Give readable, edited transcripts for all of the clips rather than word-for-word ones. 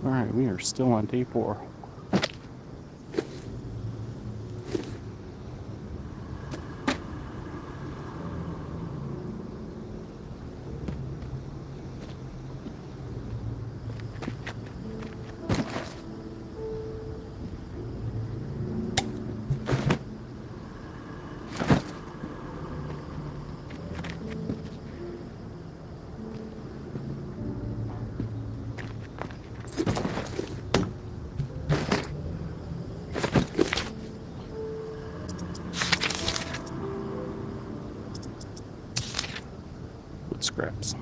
Alright, we are still on day 4. Scraps.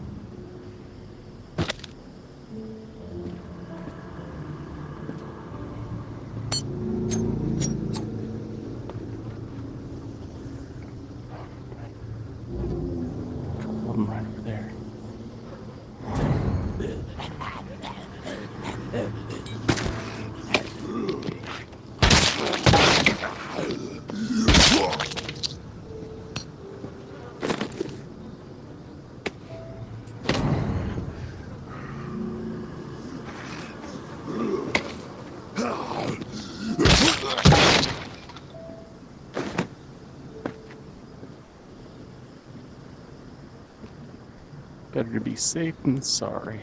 Couple of them right over there. Better to be safe than sorry.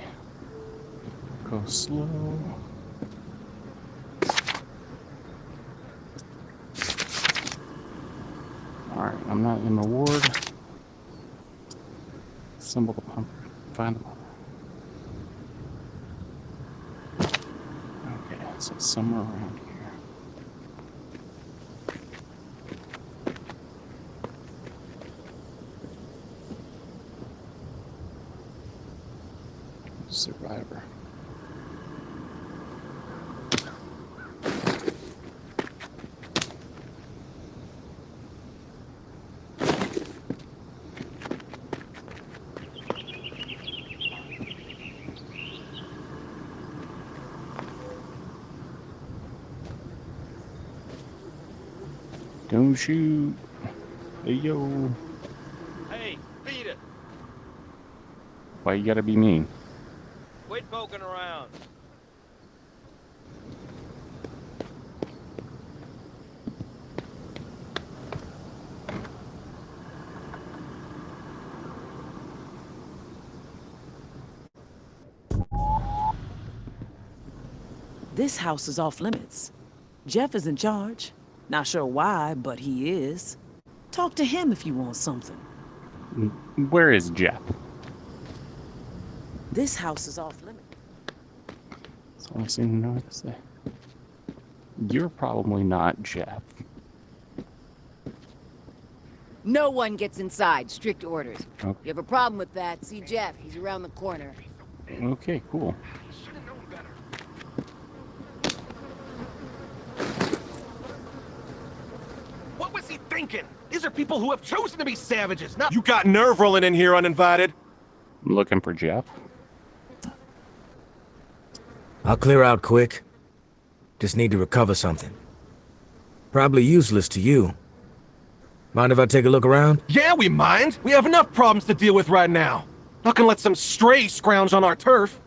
Go slow. Alright, I'm not in the ward. Assemble the pump. Find the pump. Okay, so somewhere around here. Survivor. Don't shoot. Hey, yo. Hey, beat it. Why you gotta be mean? Quit poking around. This house is off limits. Jeff is in charge. Not sure why, but he is. Talk to him if you want something. Where is Jeff? This house is off limits. That's all I seem to know how to say. You're probably not Jeff. No one gets inside. Strict orders. Oh. If you have a problem with that, see Jeff. He's around the corner. Okay, cool. What was he thinking? These are people who have chosen to be savages, not— You got nerve rolling in here uninvited. I'm looking for Jeff. I'll clear out quick. Just need to recover something. Probably useless to you. Mind if I take a look around? Yeah, we mind. We have enough problems to deal with right now. Not gonna let some stray scrounge on our turf.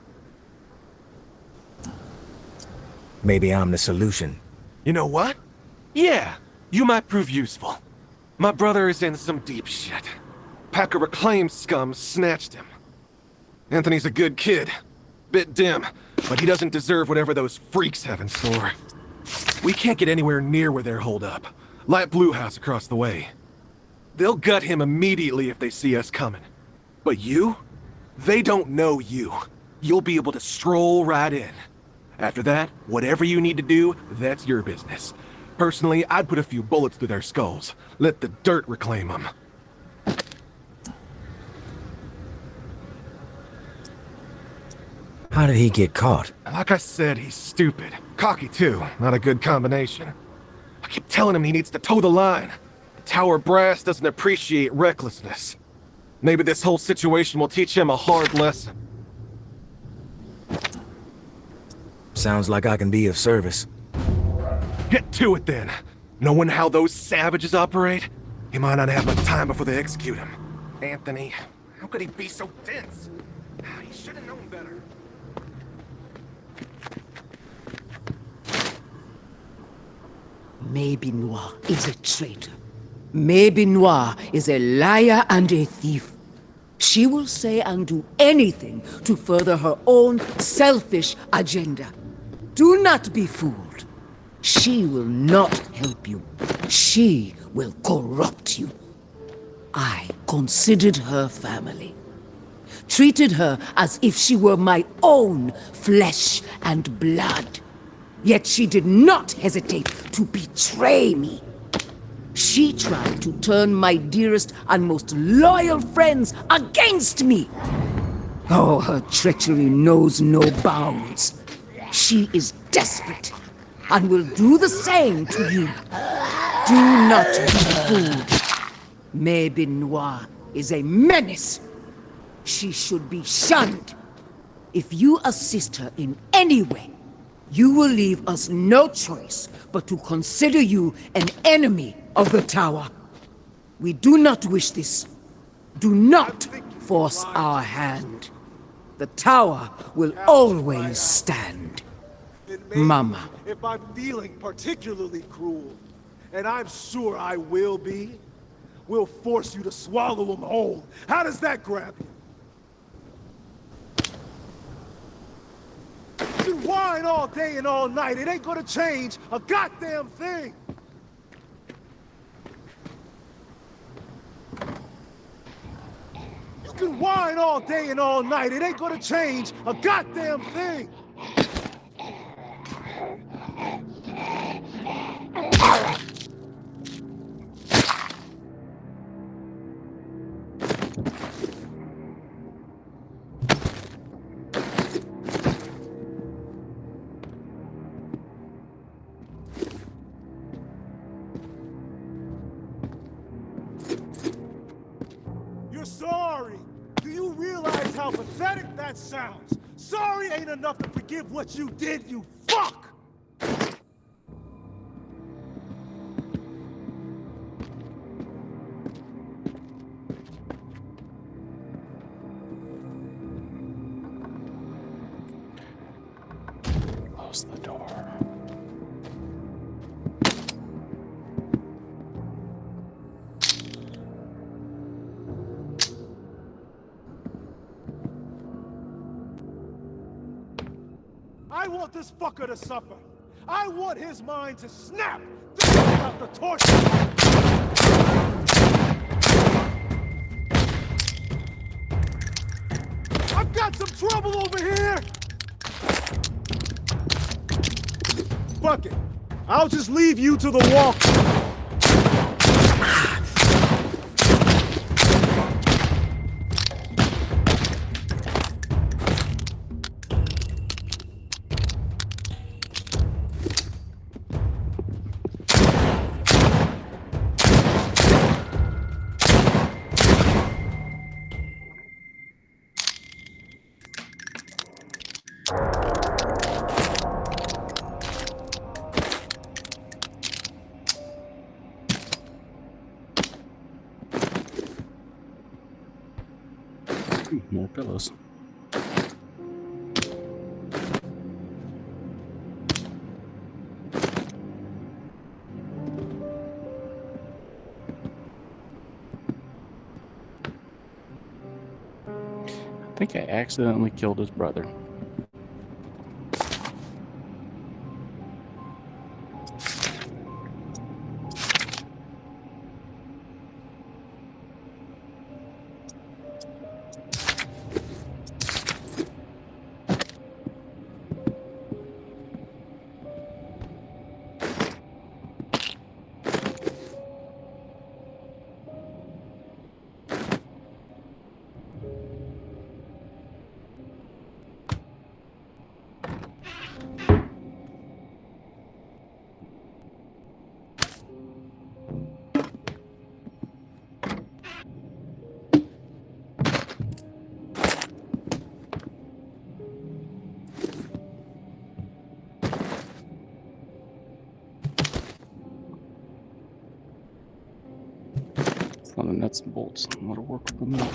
Maybe I'm the solution. You know what? Yeah, you might prove useful. My brother is in some deep shit. Pack of reclaimed scum snatched him. Anthony's a good kid. Bit dim, but he doesn't deserve whatever those freaks have in store. We can't get anywhere near where they're holed up. Light blue house across the way. They'll gut him immediately if they see us coming. But you? They don't know you. You'll be able to stroll right in. After that, whatever you need to do, that's your business. Personally, I'd put a few bullets through their skulls. Let the dirt reclaim them. How did he get caught? Like I said, he's stupid. Cocky, too. Not a good combination. I keep telling him he needs to toe the line. The Tower brass doesn't appreciate recklessness. Maybe this whole situation will teach him a hard lesson. Sounds like I can be of service. Get to it, then. Knowing how those savages operate, he might not have much time before they execute him. Anthony, how could he be so dense? He should have known better. Maybe Noir is a traitor. Maybe Noir is a liar and a thief. She will say and do anything to further her own selfish agenda. Do not be fooled. She will not help you. She will corrupt you. I considered her family. Treated her as if she were my own flesh and blood. Yet she did not hesitate to betray me. She tried to turn my dearest and most loyal friends against me. Oh, her treachery knows no bounds. She is desperate and will do the same to you. Do not be fooled. Maybe Noir is a menace. She should be shunned. If you assist her in any way, you will leave us no choice but to consider you an enemy of the Tower. We do not wish this. Do not force our hand. The Tower will always stand. Mama. If I'm feeling particularly cruel, and I'm sure I will be, we'll force you to swallow them whole. How does that grab you? You can whine all day and all night. It ain't gonna change a goddamn thing. You can whine all day and all night. It ain't gonna change a goddamn thing. You're sorry. Do you realize how pathetic that sounds? Sorry ain't enough to forgive what you did, you fuck! Close the door. I want this fucker to suffer. I want his mind to snap. Think about the torture. I've got some trouble over here. Fuck it. I'll just leave you to the walk. More pillows. I think I accidentally killed his brother. A lot of nuts and bolts. A lot of work with them.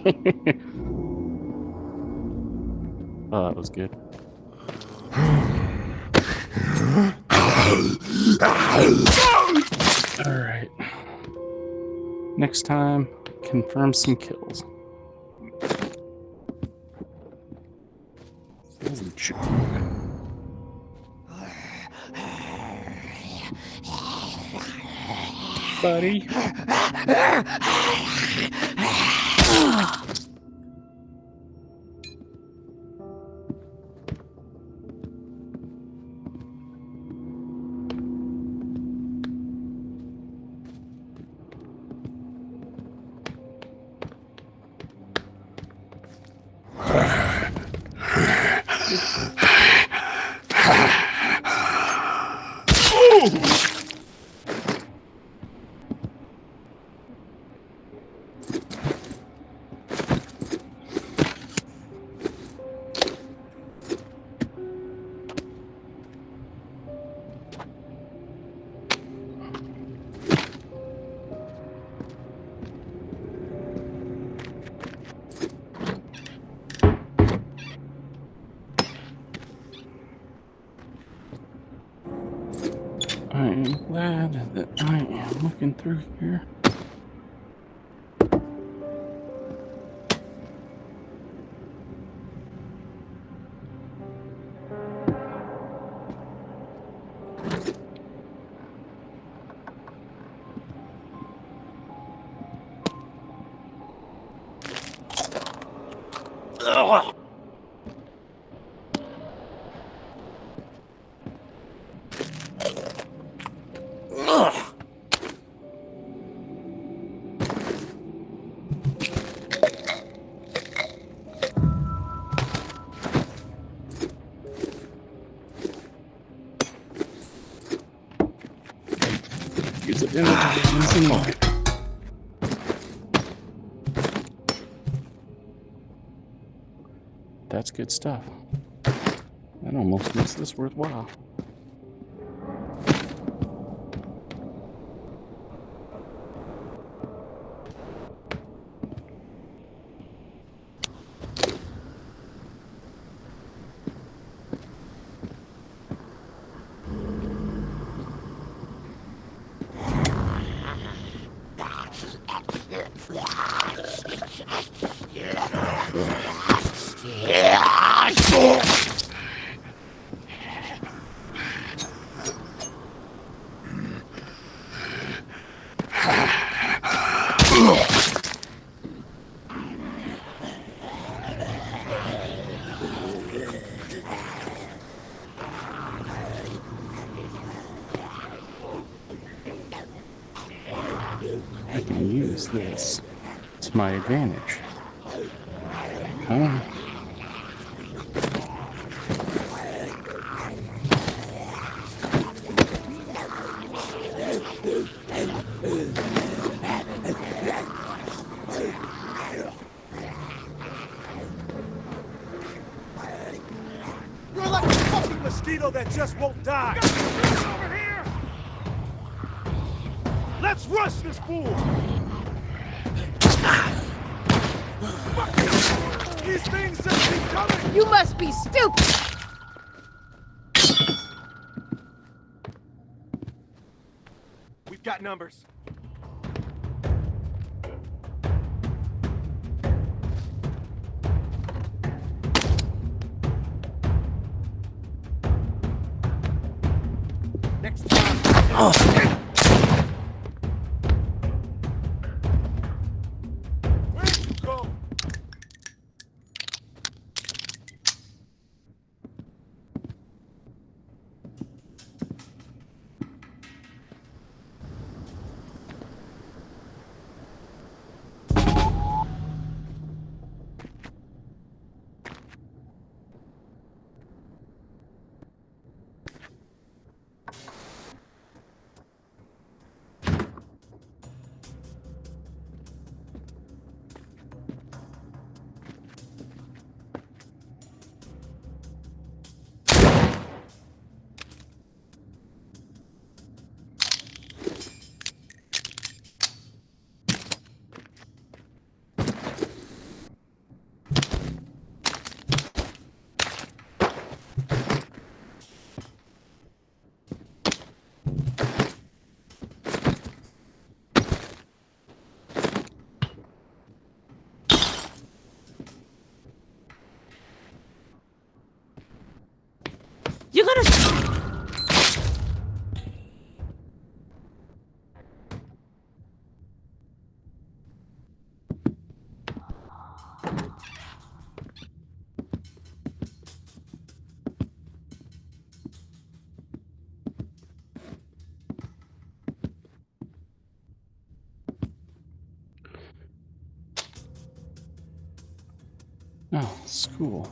Oh, that was good. Alright. Next time, confirm some kills. Holy shit. Buddy. I am glad that I am looking through here. Ugh. Ugh. Use it in the That's good stuff. That almost makes this worthwhile. I can use this to my advantage. Huh? You're like a fucking mosquito that just won't die! Over here! Let's rush this fool! These things just keep coming! You must be stupid! We've got numbers. Next time. Where'd you go? You're gonna... Oh, school.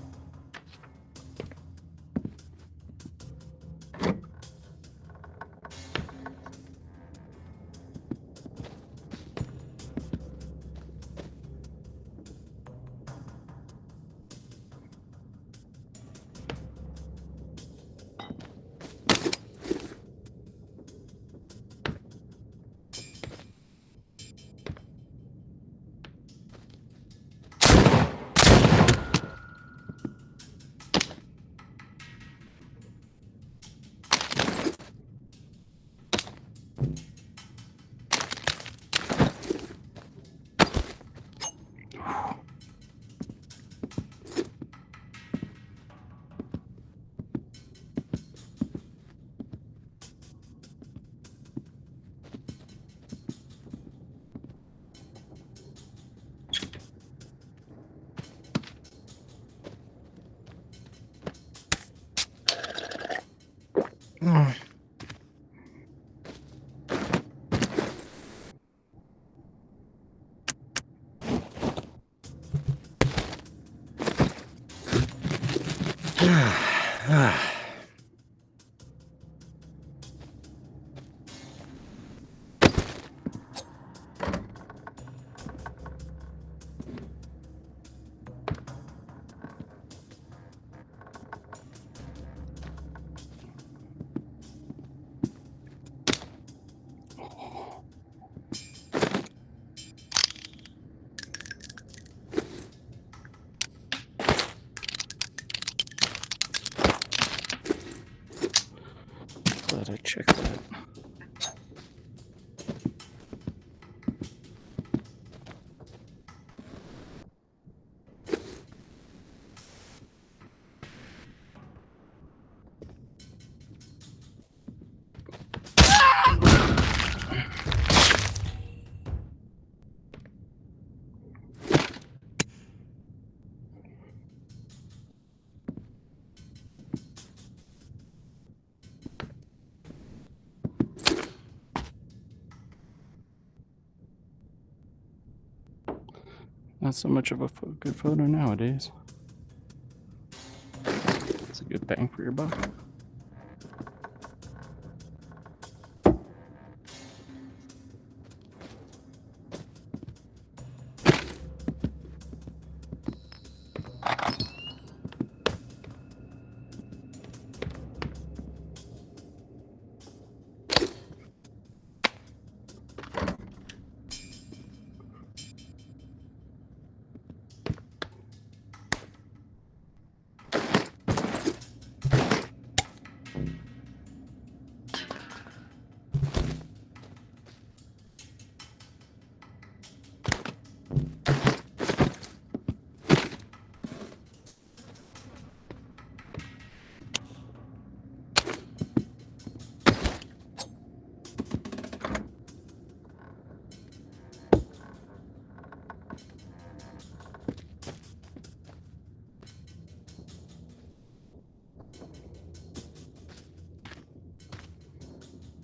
Glad I checked that. Not so much of a good photo nowadays. It's a good bang for your buck.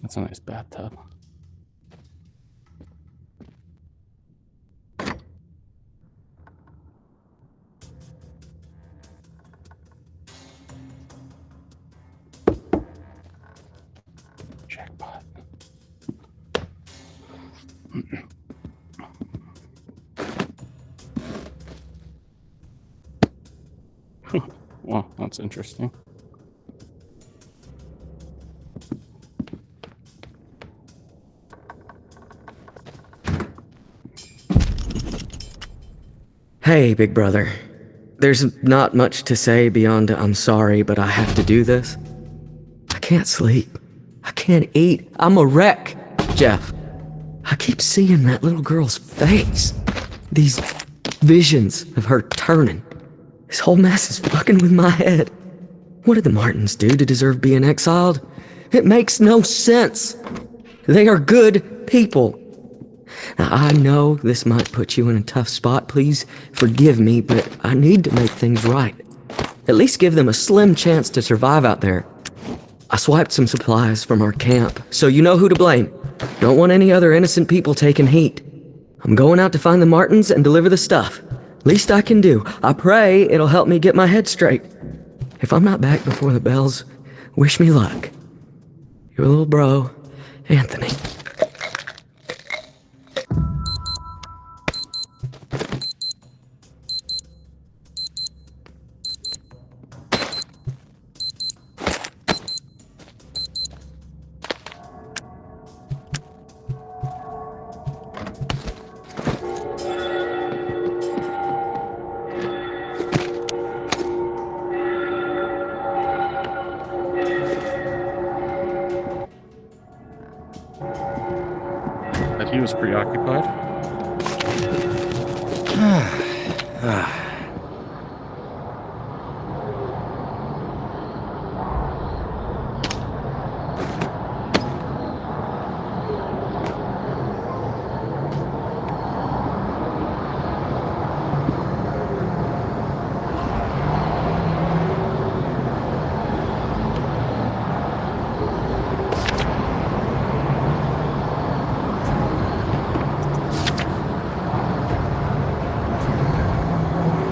That's a nice bathtub. Jackpot. Well, that's interesting. Hey, big brother. There's not much to say beyond I'm sorry, but I have to do this. I can't sleep. I can't eat. I'm a wreck, Jeff. I keep seeing that little girl's face. These visions of her turning. This whole mess is fucking with my head. What did the Martins do to deserve being exiled? It makes no sense. They are good people. Now, I know this might put you in a tough spot. Please forgive me, but I need to make things right. At least give them a slim chance to survive out there. I swiped some supplies from our camp, so you know who to blame. Don't want any other innocent people taking heat. I'm going out to find the Martins and deliver the stuff. Least I can do. I pray it'll help me get my head straight. If I'm not back before the bells, wish me luck. Your little bro, Anthony. That he was preoccupied.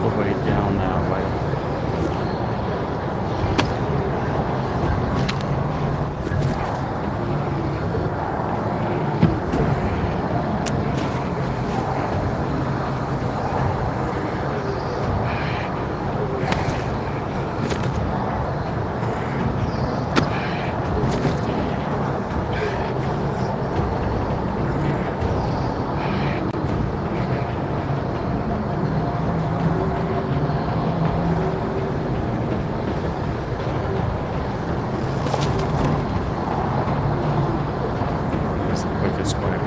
The way down that way. That's the quickest way.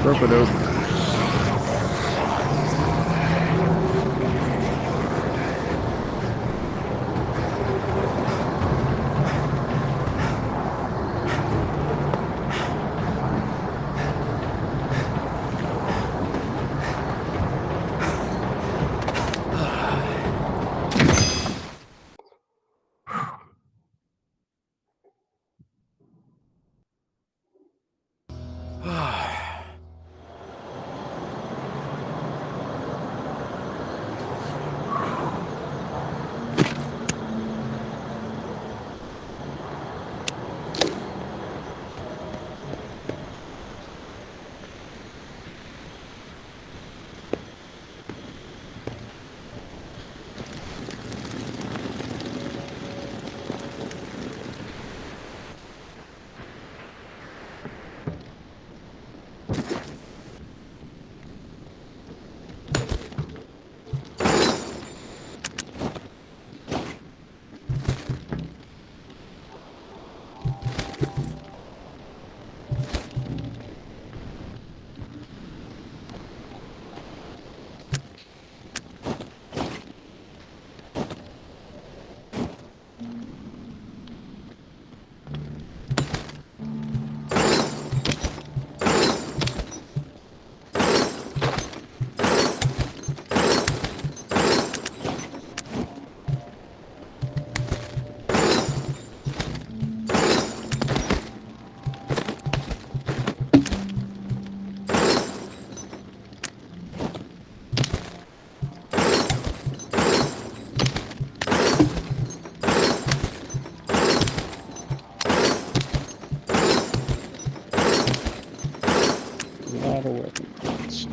Rope it over. A lot of weapon parts.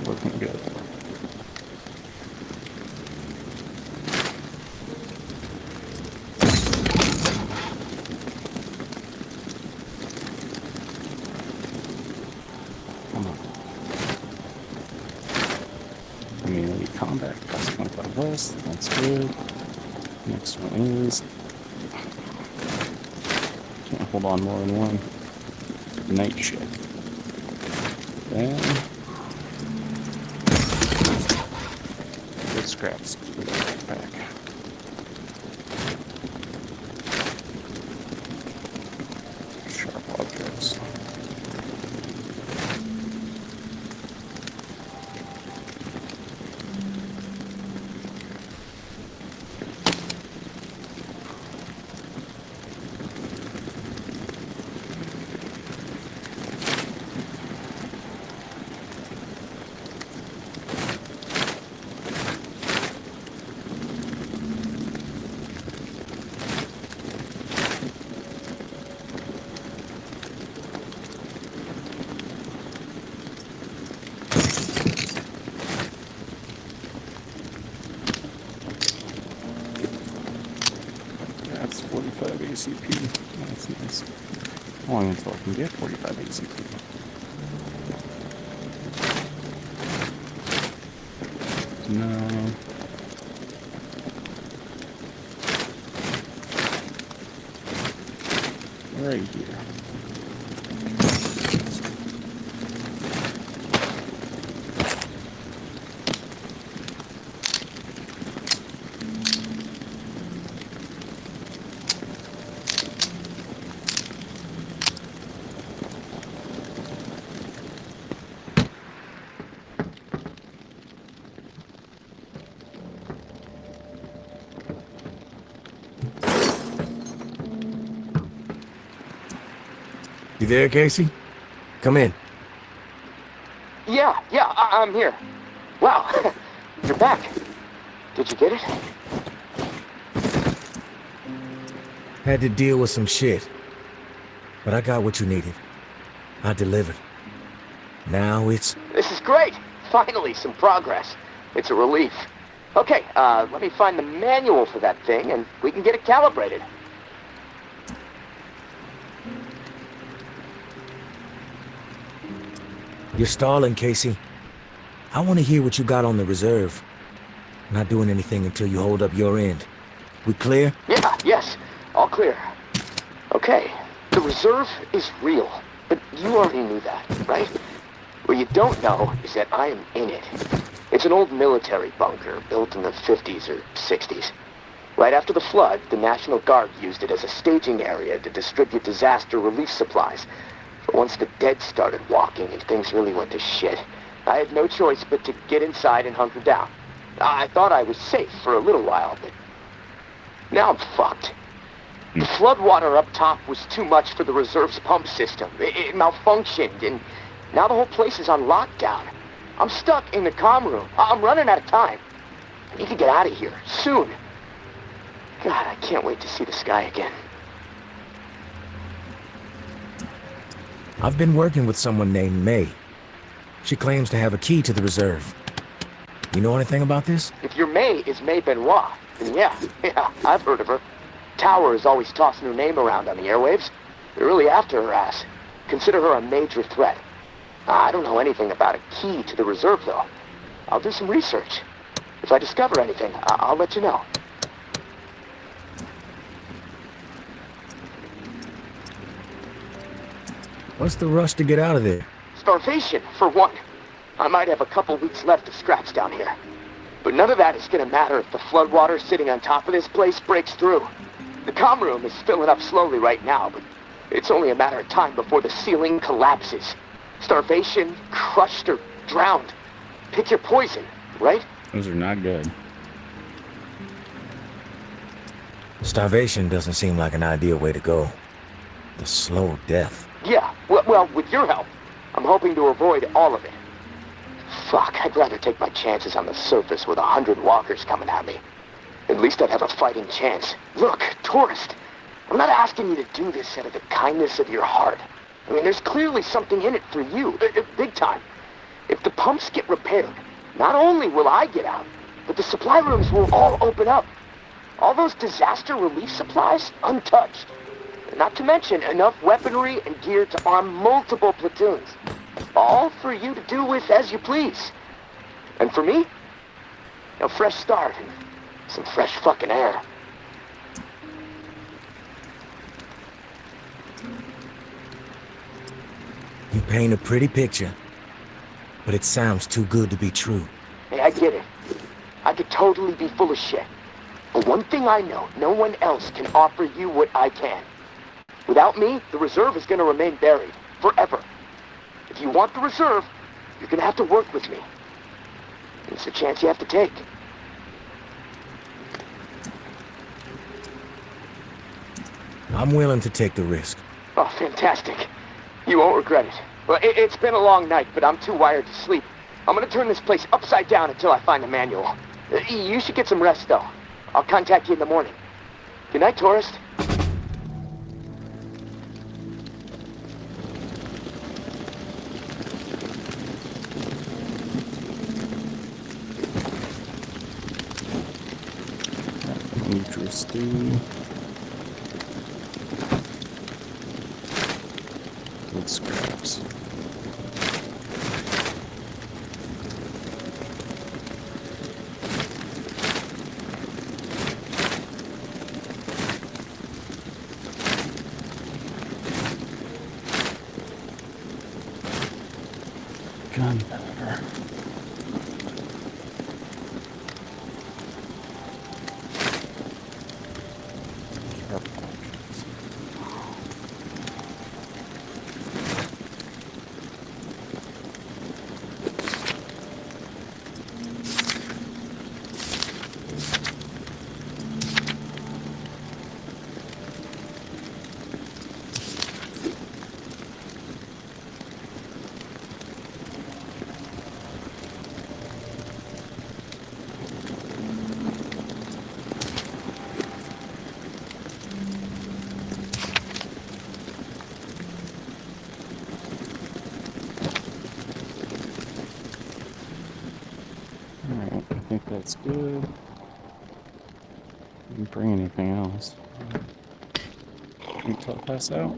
Looking good. Come on. Community combat cost 25 less. That's good. Next one is. Can't hold on more than one. Night shift. Then good scraps for the backpack. Sharp objects. That's 45 ACP. That's nice. How long until I can get 45 ACP? No. Right here. You there, Casey? Come in. Yeah, I'm here. Wow, you're back. Did you get it? Had to deal with some shit. But I got what you needed. I delivered. Now it's... This is great. Finally, some progress. It's a relief. Okay, let me find the manual for that thing, and we can get it calibrated. You're stalling, Casey. I want to hear what you got on the reserve. Not doing anything until you hold up your end. We clear? Yeah, yes. All clear. Okay, the reserve is real. But you already knew that, right? What you don't know is that I am in it. It's an old military bunker built in the 50s or 60s. Right after the flood, the National Guard used it as a staging area to distribute disaster relief supplies. But once the dead started walking and things really went to shit, I had no choice but to get inside and hunker down. I thought I was safe for a little while, but now I'm fucked. The floodwater up top was too much for the reserve's pump system. It malfunctioned, and now the whole place is on lockdown. I'm stuck in the comm room. I'm running out of time. I need to get out of here, soon. God, I can't wait to see the sky again. I've been working with someone named May. She claims to have a key to the reserve. You know anything about this? If your May is May Benoit, then yeah, I've heard of her. Tower is always tossing her name around on the airwaves. They're really after her ass. Consider her a major threat. I don't know anything about a key to the reserve, though. I'll do some research. If I discover anything, I'll let you know. What's the rush to get out of there? Starvation, for one. I might have a couple weeks left of scraps down here. But none of that is gonna matter if the floodwater sitting on top of this place breaks through. The comm room is filling up slowly right now, but it's only a matter of time before the ceiling collapses. Starvation, crushed, or drowned. Pick your poison, right? Those are not good. Starvation doesn't seem like an ideal way to go. The slow death. Yeah, well, with your help, I'm hoping to avoid all of it. Fuck, I'd rather take my chances on the surface with 100 walkers coming at me. At least I'd have a fighting chance. Look, tourist, I'm not asking you to do this out of the kindness of your heart. I mean, there's clearly something in it for you, big time. If the pumps get repaired, not only will I get out, but the supply rooms will all open up. All those disaster relief supplies, untouched. Not to mention enough weaponry and gear to arm multiple platoons. All for you to do with as you please. And for me, a fresh start and some fresh fucking air. You paint a pretty picture, but it sounds too good to be true. Hey, I get it. I could totally be full of shit. But one thing I know, no one else can offer you what I can. Without me, the reserve is going to remain buried, forever. If you want the reserve, you're going to have to work with me. It's a chance you have to take. I'm willing to take the risk. Oh, fantastic. You won't regret it. Well, it's been a long night, but I'm too wired to sleep. I'm going to turn this place upside down until I find the manual. You should get some rest, though. I'll contact you in the morning. Good night, tourist. Interesting. Good scraps. Gunpowder. Alright, I think that's good. Didn't bring anything else. Can you pass out?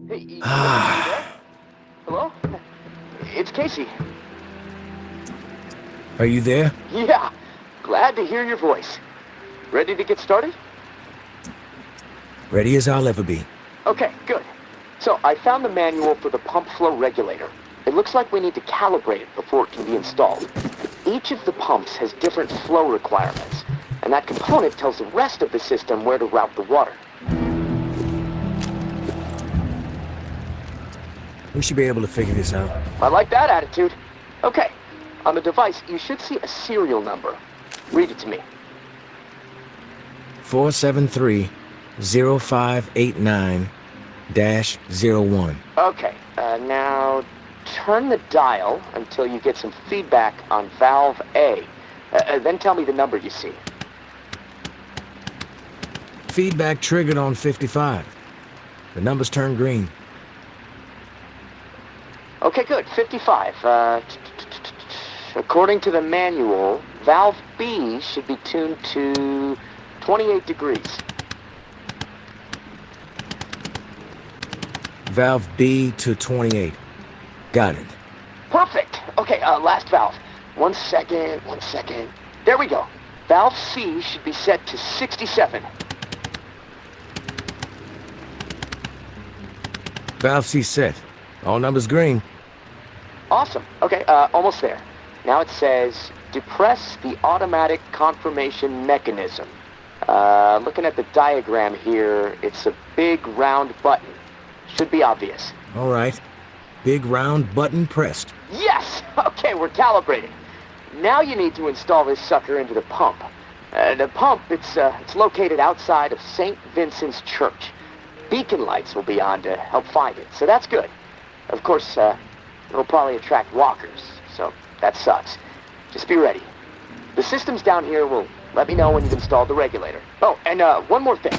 Hey, you there? Hello? It's Casey. Are you there? Yeah, glad to hear your voice. Ready to get started? Ready as I'll ever be. Okay, good. So, I found the manual for the pump flow regulator. It looks like we need to calibrate it before it can be installed. Each of the pumps has different flow requirements, and that component tells the rest of the system where to route the water. We should be able to figure this out. I like that attitude. Okay, on the device, you should see a serial number. Read it to me. 473-0589-01. Okay, now turn the dial until you get some feedback on valve A. Then tell me the number you see. Feedback triggered on 55. The numbers turned green. Okay, good. 55. According to the manual, valve B should be tuned to 28 degrees. Valve B to 28. Got it. Perfect. Okay, last valve. One second. There we go. Valve C should be set to 67. Valve C set. All numbers green. Awesome. Okay, almost there. Now it says, depress the automatic confirmation mechanism. Looking at the diagram here, it's a big round button. Should be obvious. All right. Big round button pressed. Yes! Okay, we're calibrating. Now you need to install this sucker into the pump. The pump, it's located outside of St. Vincent's Church. Beacon lights will be on to help find it, so that's good. Of course, it'll probably attract walkers, so that sucks. Just be ready. The systems down here will let me know when you've installed the regulator. Oh, and one more thing.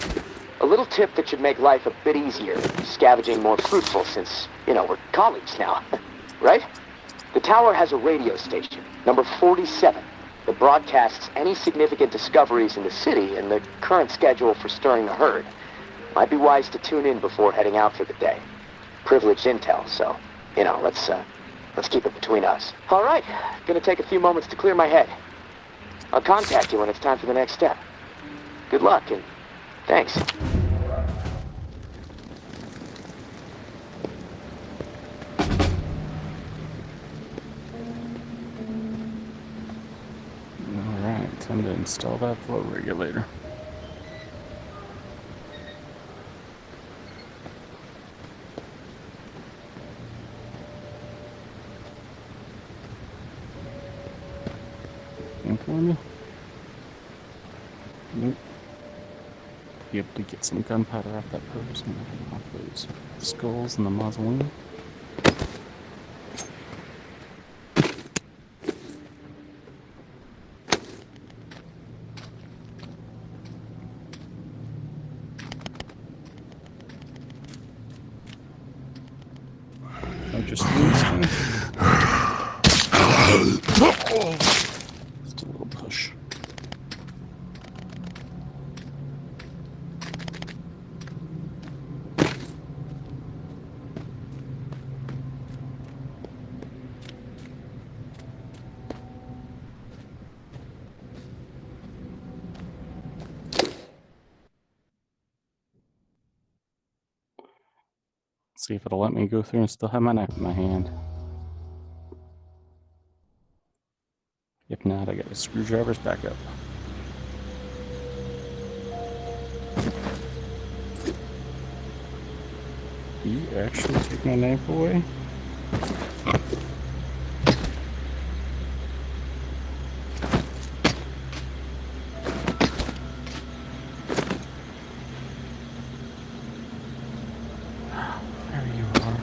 A little tip that should make life a bit easier, scavenging more fruitful since, we're colleagues now, right? The tower has a radio station, number 47, that broadcasts any significant discoveries in the city and the current schedule for stirring the herd. Might be wise to tune in before heading out for the day. Privileged intel, so, let's keep it between us. All right, gonna take a few moments to clear my head. I'll contact you when it's time for the next step. Good luck, and thanks. Alright, time to install that flow regulator. For me? Nope. Be able to get some gunpowder off that person, off those skulls in the mausoleum. I just lose just a little push. See if it'll let me go through and still have my knife in my hand. If not, I got a screwdriver's back up. You actually took my knife away? There you are.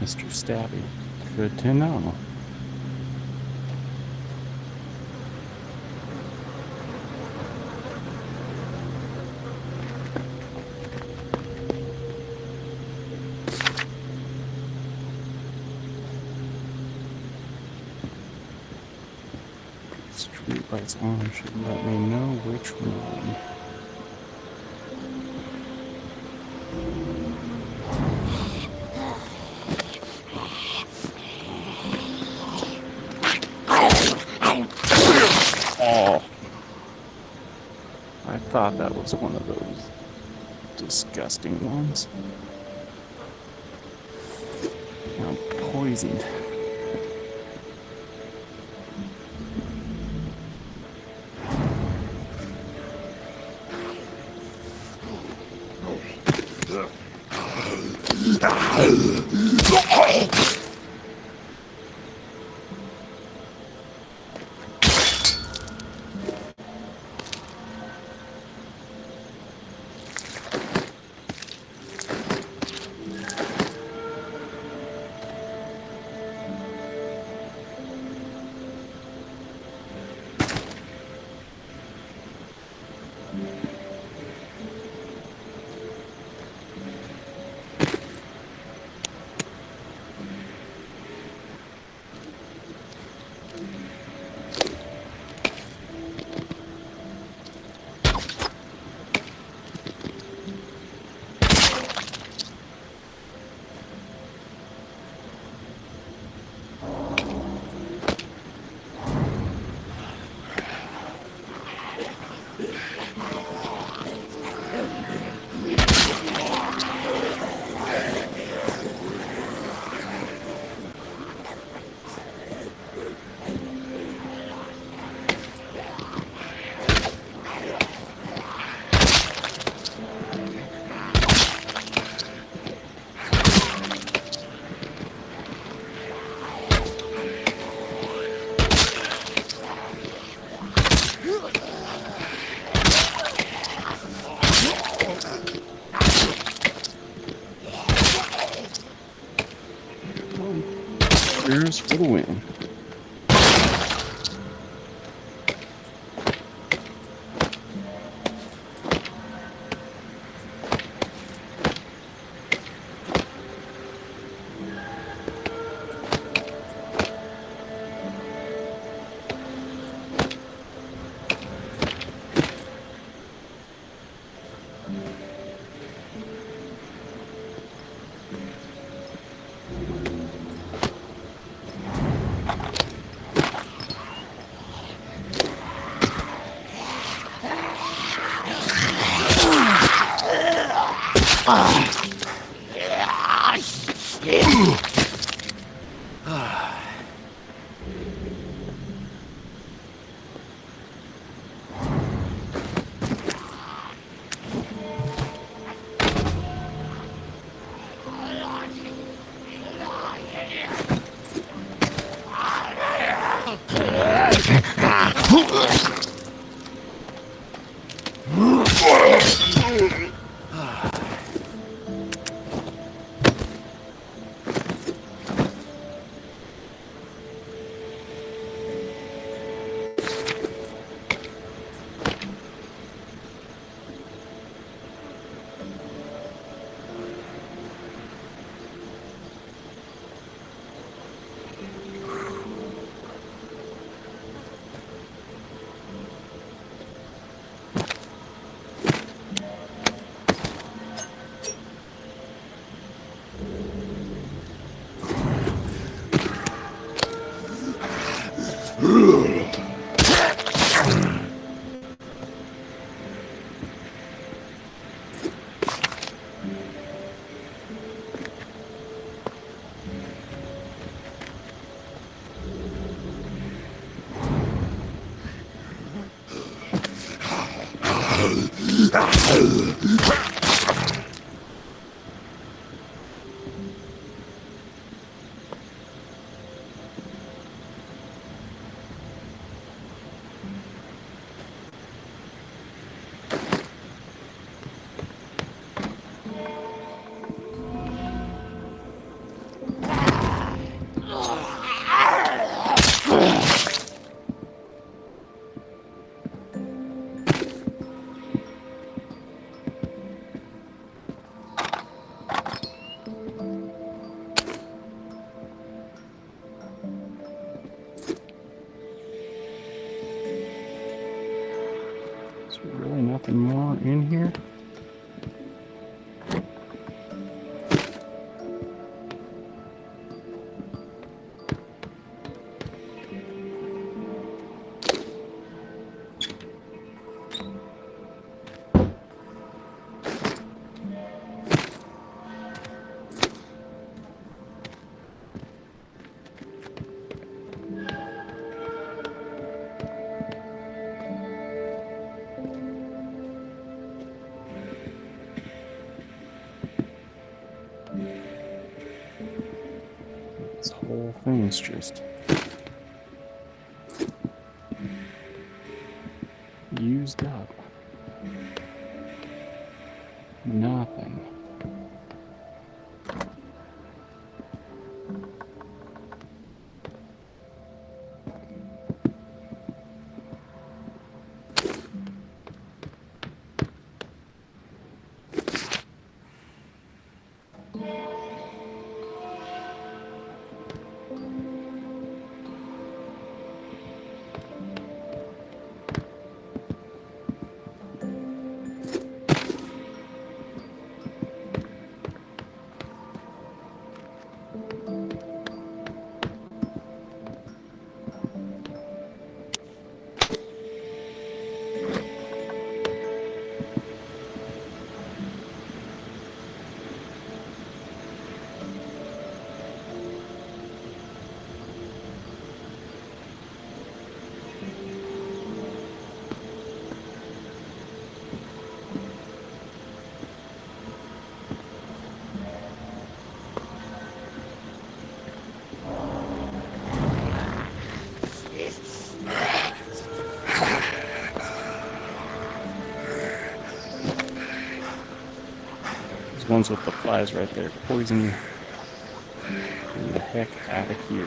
Mr. Stabby. Good to know. Street lights on should let me know which one. Oh, I thought that was one of those disgusting ones. I'm poisoned. for the win. Really nothing more in here? This whole thing's just used up. Nothing. Those ones with the flies right there poison you. Get the heck out of here.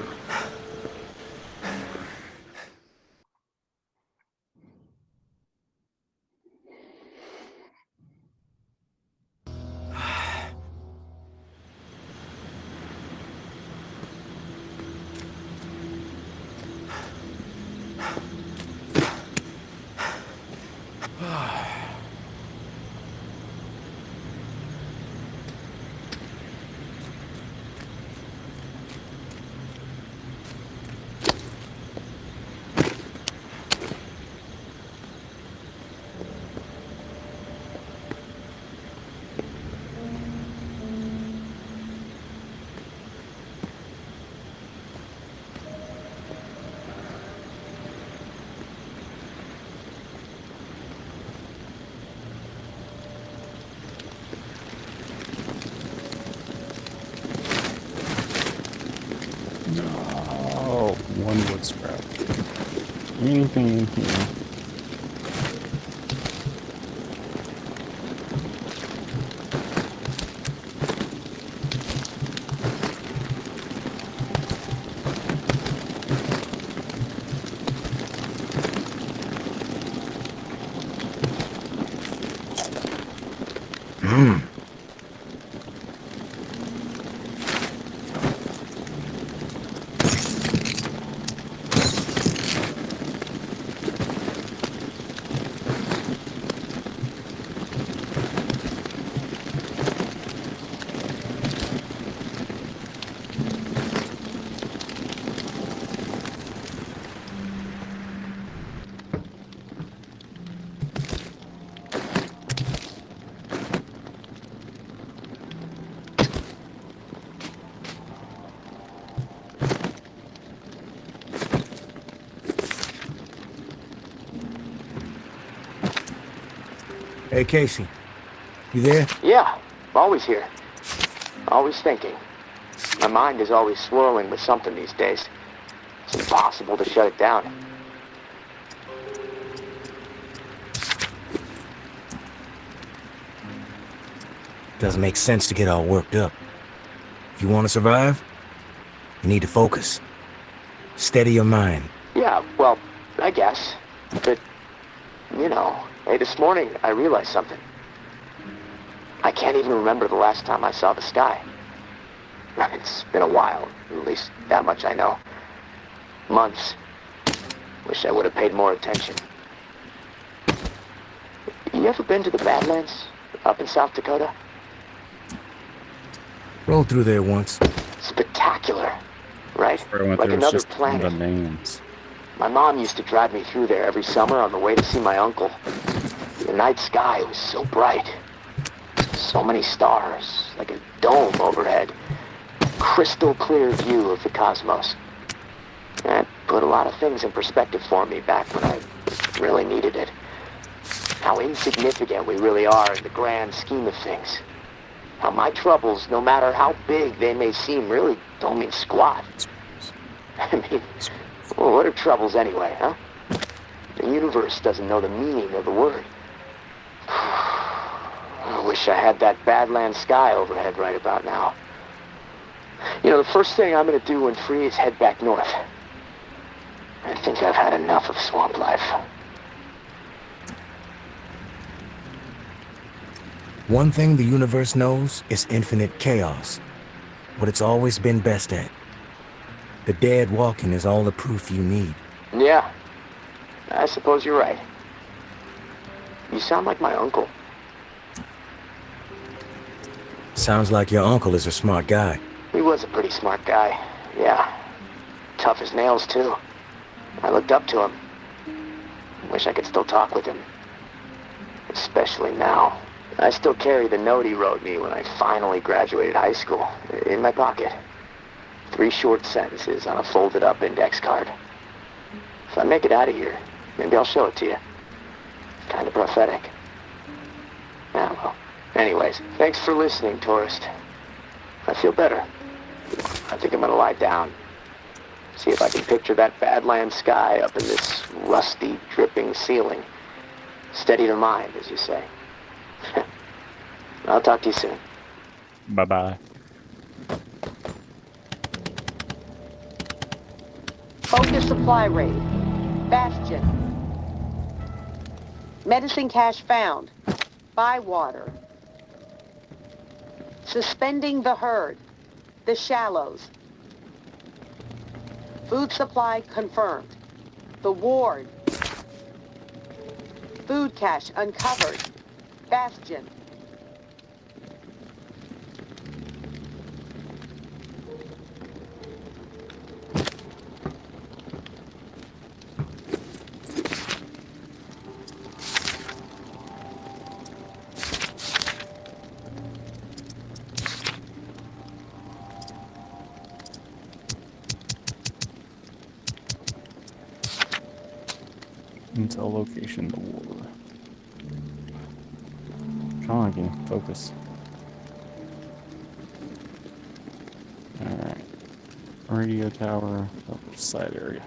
anything in here? Hey, Casey. You there? Yeah, always here. Always thinking. My mind is always swirling with something these days. It's impossible to shut it down. Doesn't make sense to get all worked up. If you want to survive, you need to focus. Steady your mind. Yeah, well, I guess. But, you know, hey, this morning I realized something. I can't even remember the last time I saw the sky. It's been a while, at least that much I know. Months. Wish I would have paid more attention. You ever been to the Badlands up in South Dakota? Rode through there once. Spectacular, right? Like another just planet. The names. My mom used to drive me through there every summer on the way to see my uncle. The night sky was so bright. So many stars, like a dome overhead. Crystal clear view of the cosmos. That put a lot of things in perspective for me back when I really needed it. How insignificant we really are in the grand scheme of things. How my troubles, no matter how big they may seem, really don't mean squat. I mean, well, what are troubles anyway, huh? The universe doesn't know the meaning of the word. I wish I had that Badlands sky overhead right about now. You know, the first thing I'm gonna do when free is head back north. I think I've had enough of swamp life. One thing the universe knows is infinite chaos. What it's always been best at. The dead walking is all the proof you need. Yeah, I suppose you're right. You sound like my uncle. Sounds like your uncle is a smart guy. He was a pretty smart guy, yeah. Tough as nails, too. I looked up to him. Wish I could still talk with him. Especially now. I still carry the note he wrote me when I finally graduated high school, in my pocket. 3 short sentences on a folded up index card. If I make it out of here, maybe I'll show it to you. Kind of prophetic. Yeah, well. Anyways, thanks for listening, tourist. I feel better. I think I'm gonna lie down. See if I can picture that Badlands sky up in this rusty, dripping ceiling. Steady the mind, as you say. I'll talk to you soon. Bye-bye. Focus supply raid. Bastion. Medicine cache found. Bywater. Suspending the herd. The shallows. Food supply confirmed. The ward. Food cache uncovered. Bastion. Intel location, the war. Come on, game. Focus. Alright. Radio tower, side area.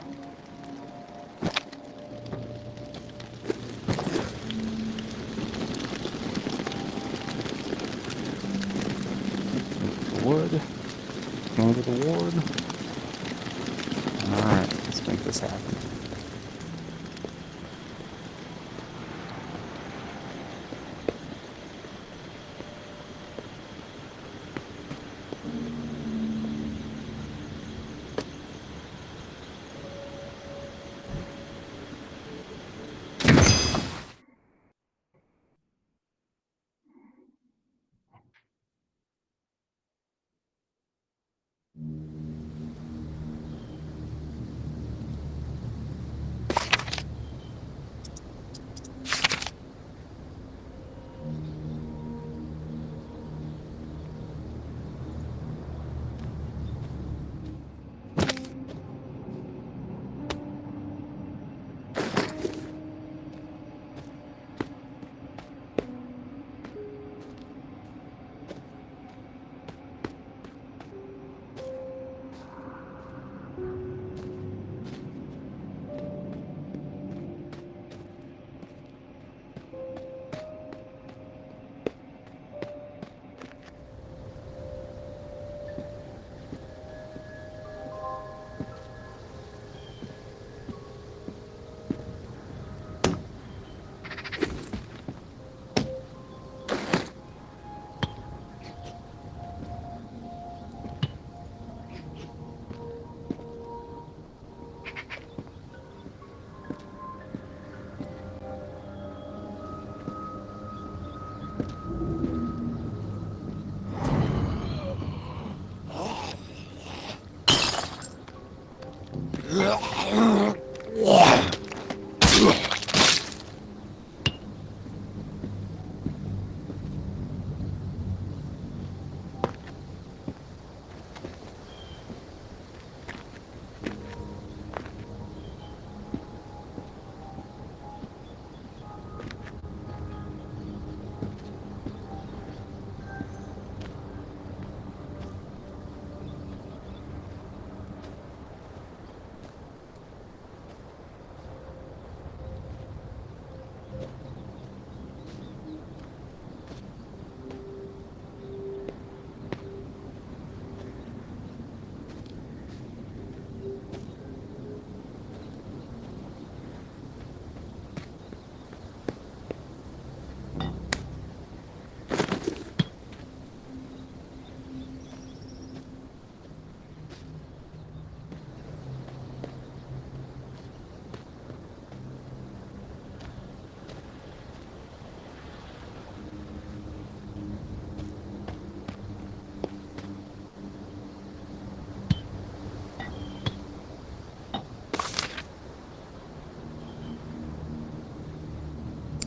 wood. Going to the ward. Alright, let's make this happen.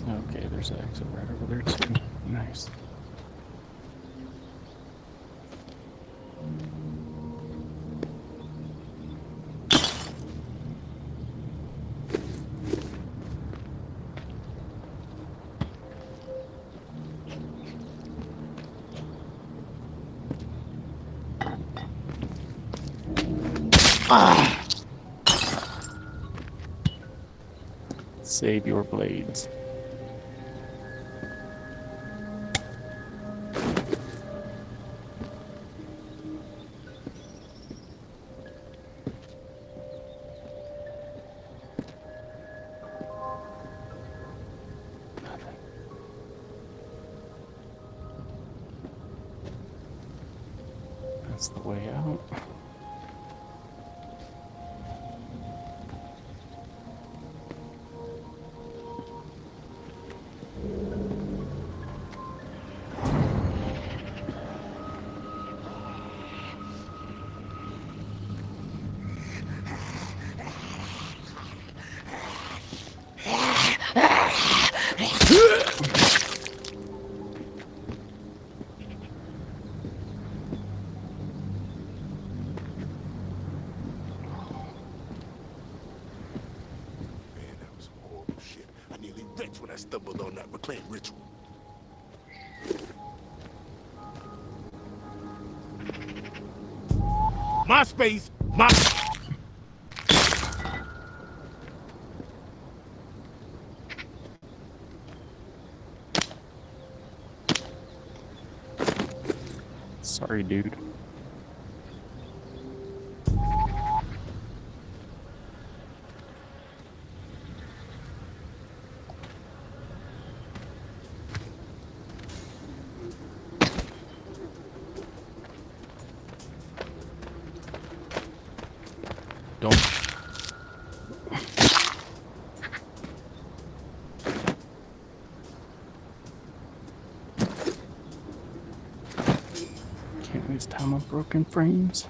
Okay, there's an exit right over there too. Nice. Save your blades. That's the way out. When I stumbled on that reclaimed ritual. My space, my... Sorry, dude. Don't. Can't waste time on broken frames.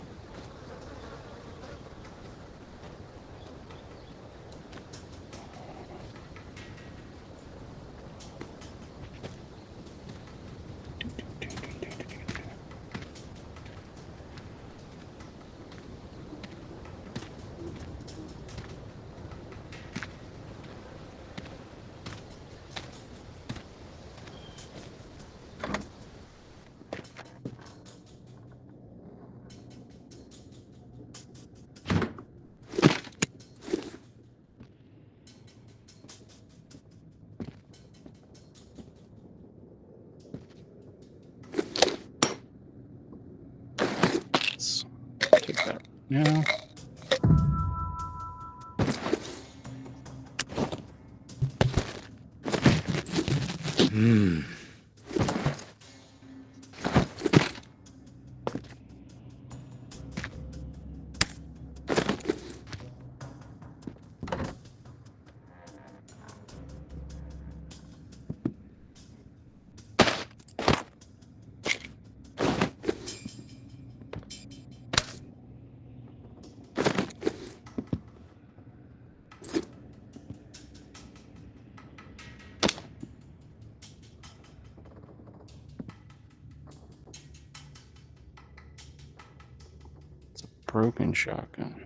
Take that. Yeah. Broken shotgun.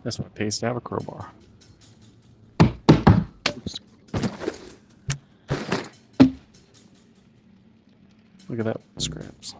That's what it pays to have a crowbar. Oops. Look at that, scraps.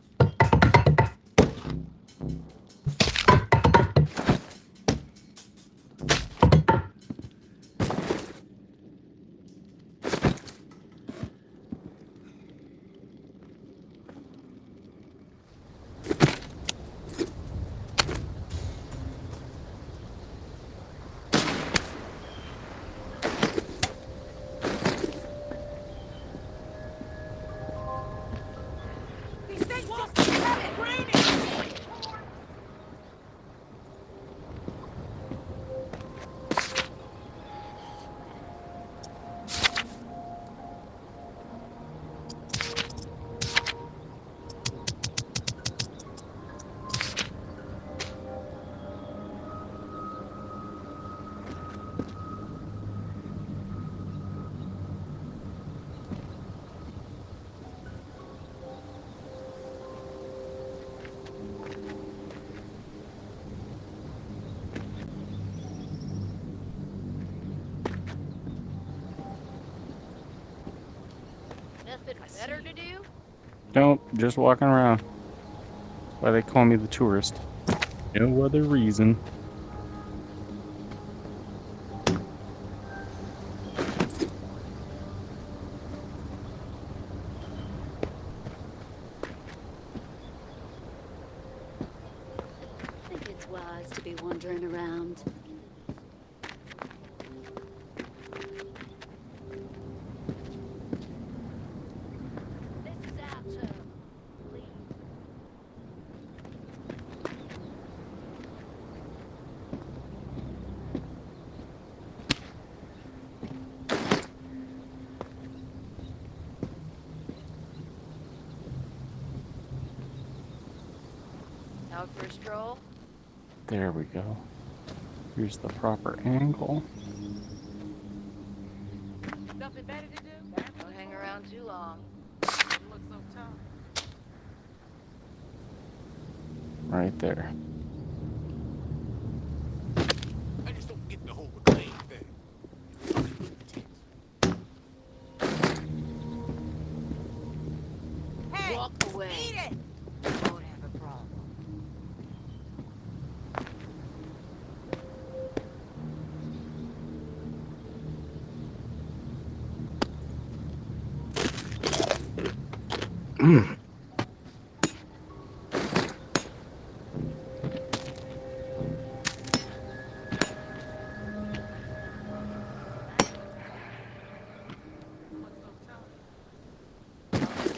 Nothing better to do? Nope, just walking around. That's why they call me the tourist. No other reason. wise to be wandering around. This is our turn. Please. Out for a stroll? There we go. Here's the proper angle. Nothing better to do? Don't hang around too long. You look so tough. Right there. I just don't get the whole reclaim thing. Hey, walk away. Eat it! You won't have a problem.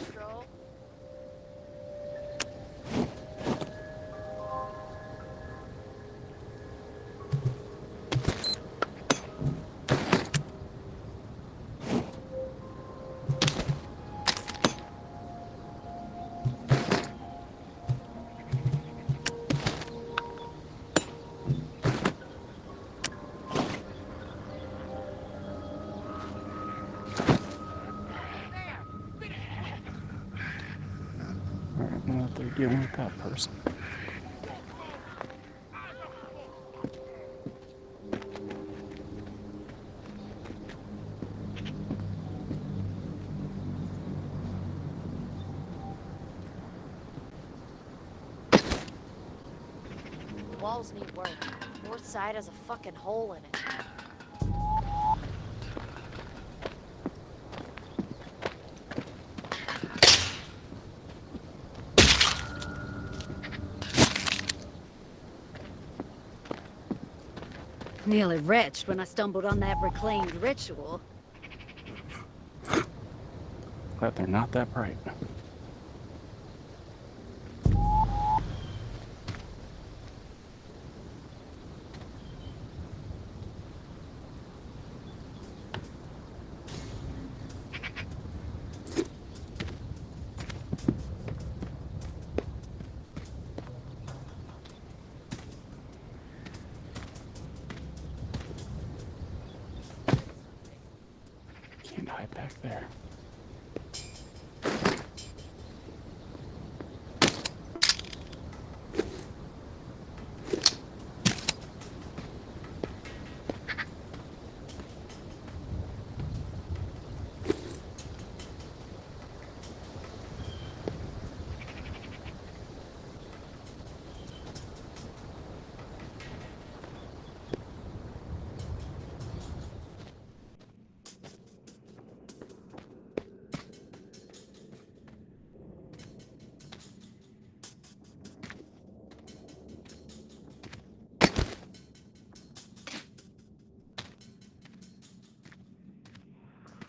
Stroll? Alright, now that they're dealing with that person. Walls need work. North side has a fucking hole in it. Nearly retched when I stumbled on that reclaimed ritual. Glad they're not that bright. Can't hide back there.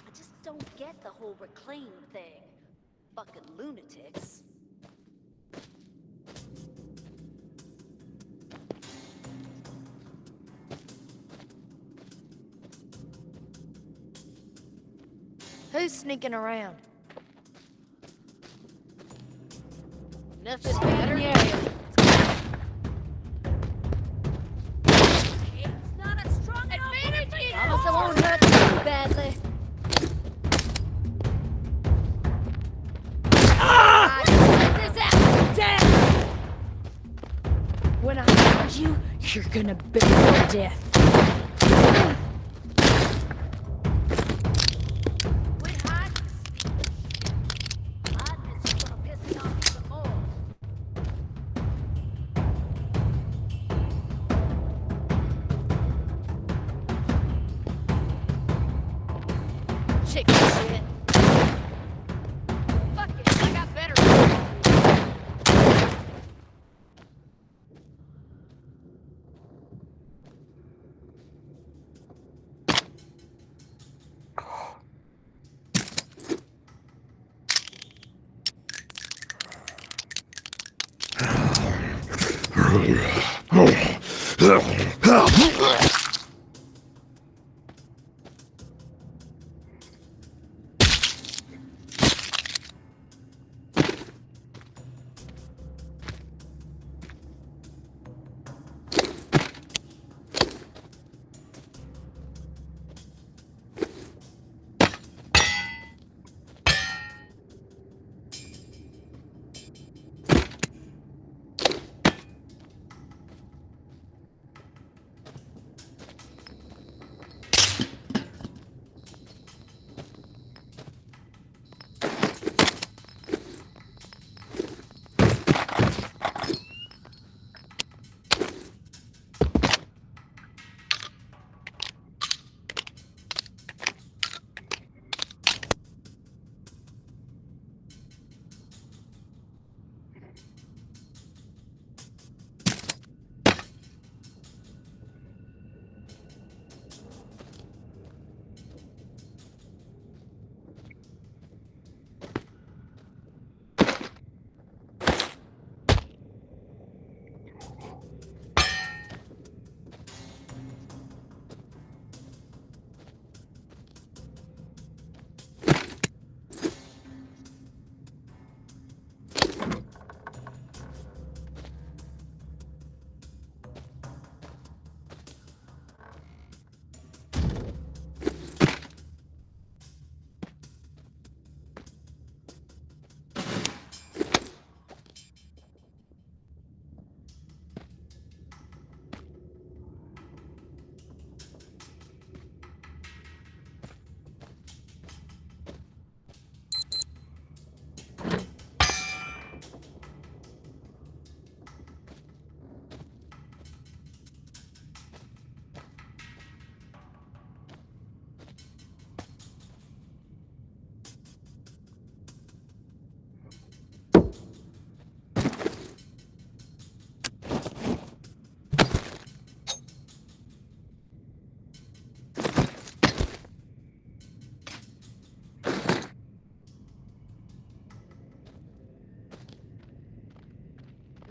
I just don't get the whole reclaim thing. Fucking lunatics. Who's sneaking around? Nothing better? Yeah. It's not a strong enough. Promise I won't hurt too badly. This out. Damn. When I find you, you're gonna bear your death. Quit hiding. Hiding is just gonna piss me off even more. Chicken shit. Fuck it, I got better.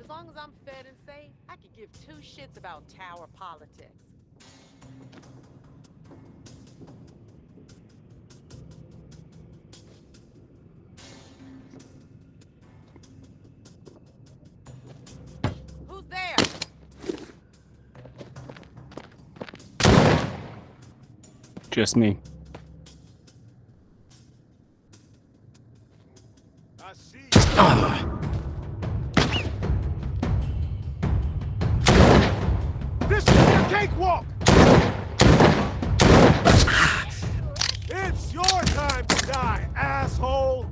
As long as I'm fed and safe, I could give two shits about tower politics. Who's there? Just me. I see. This is a cakewalk! It's your time to die, asshole!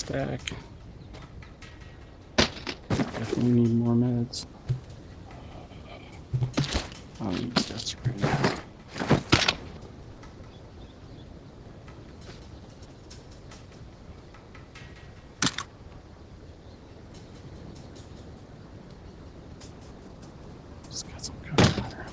stack. Definitely need more meds. I'll need death spray. Just got some gunpowder.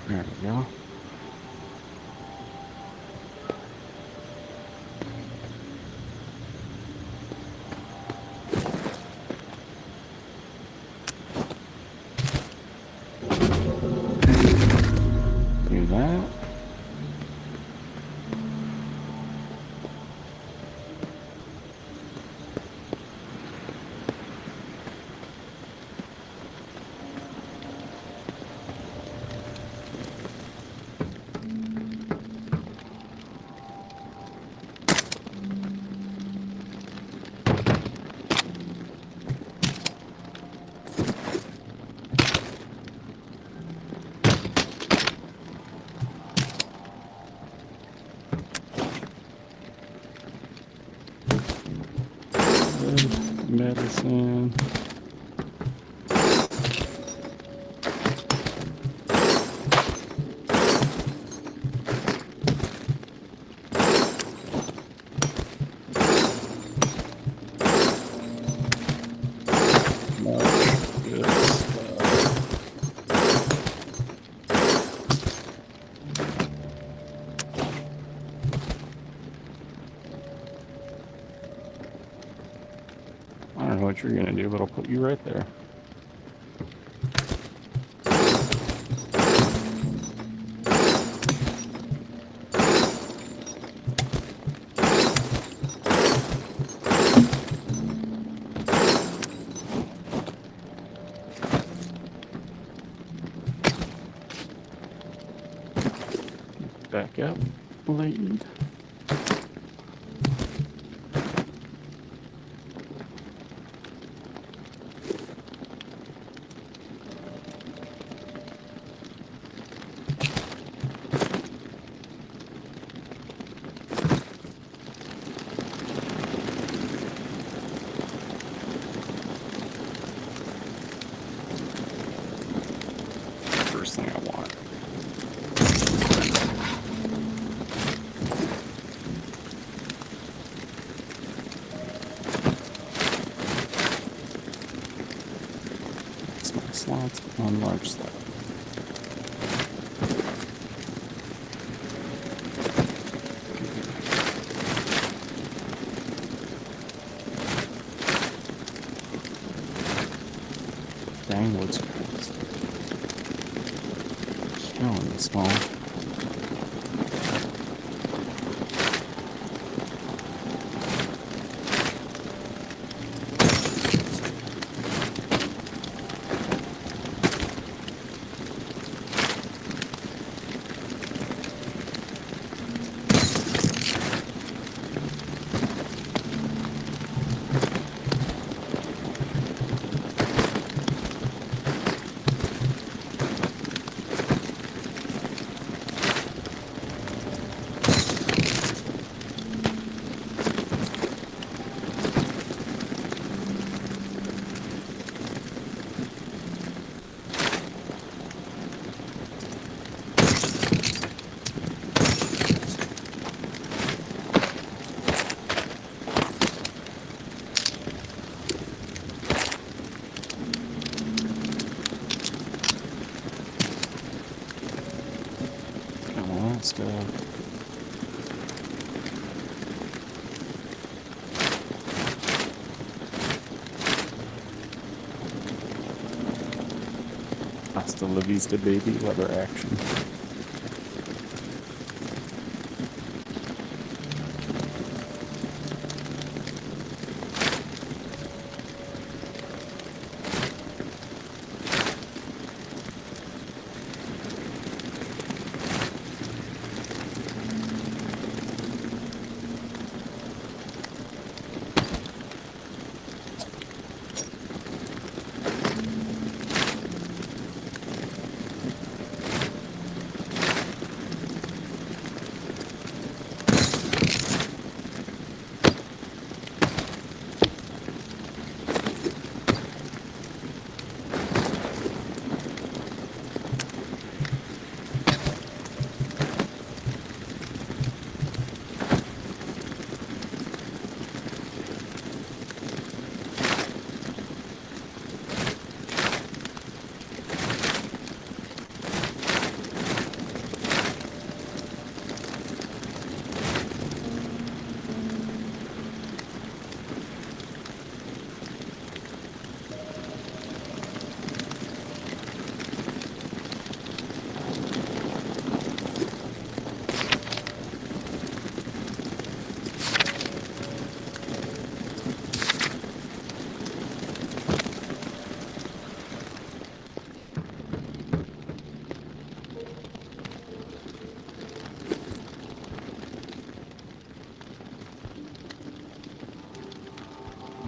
There we go. Do that. medicine. Good stuff. I don't know what you're gonna do, but I'll put you right there. Back up, blade. First thing I want. Small slots on large slot. Dang, what's killing small. Stuff. Hasta la vista, baby. Leather action.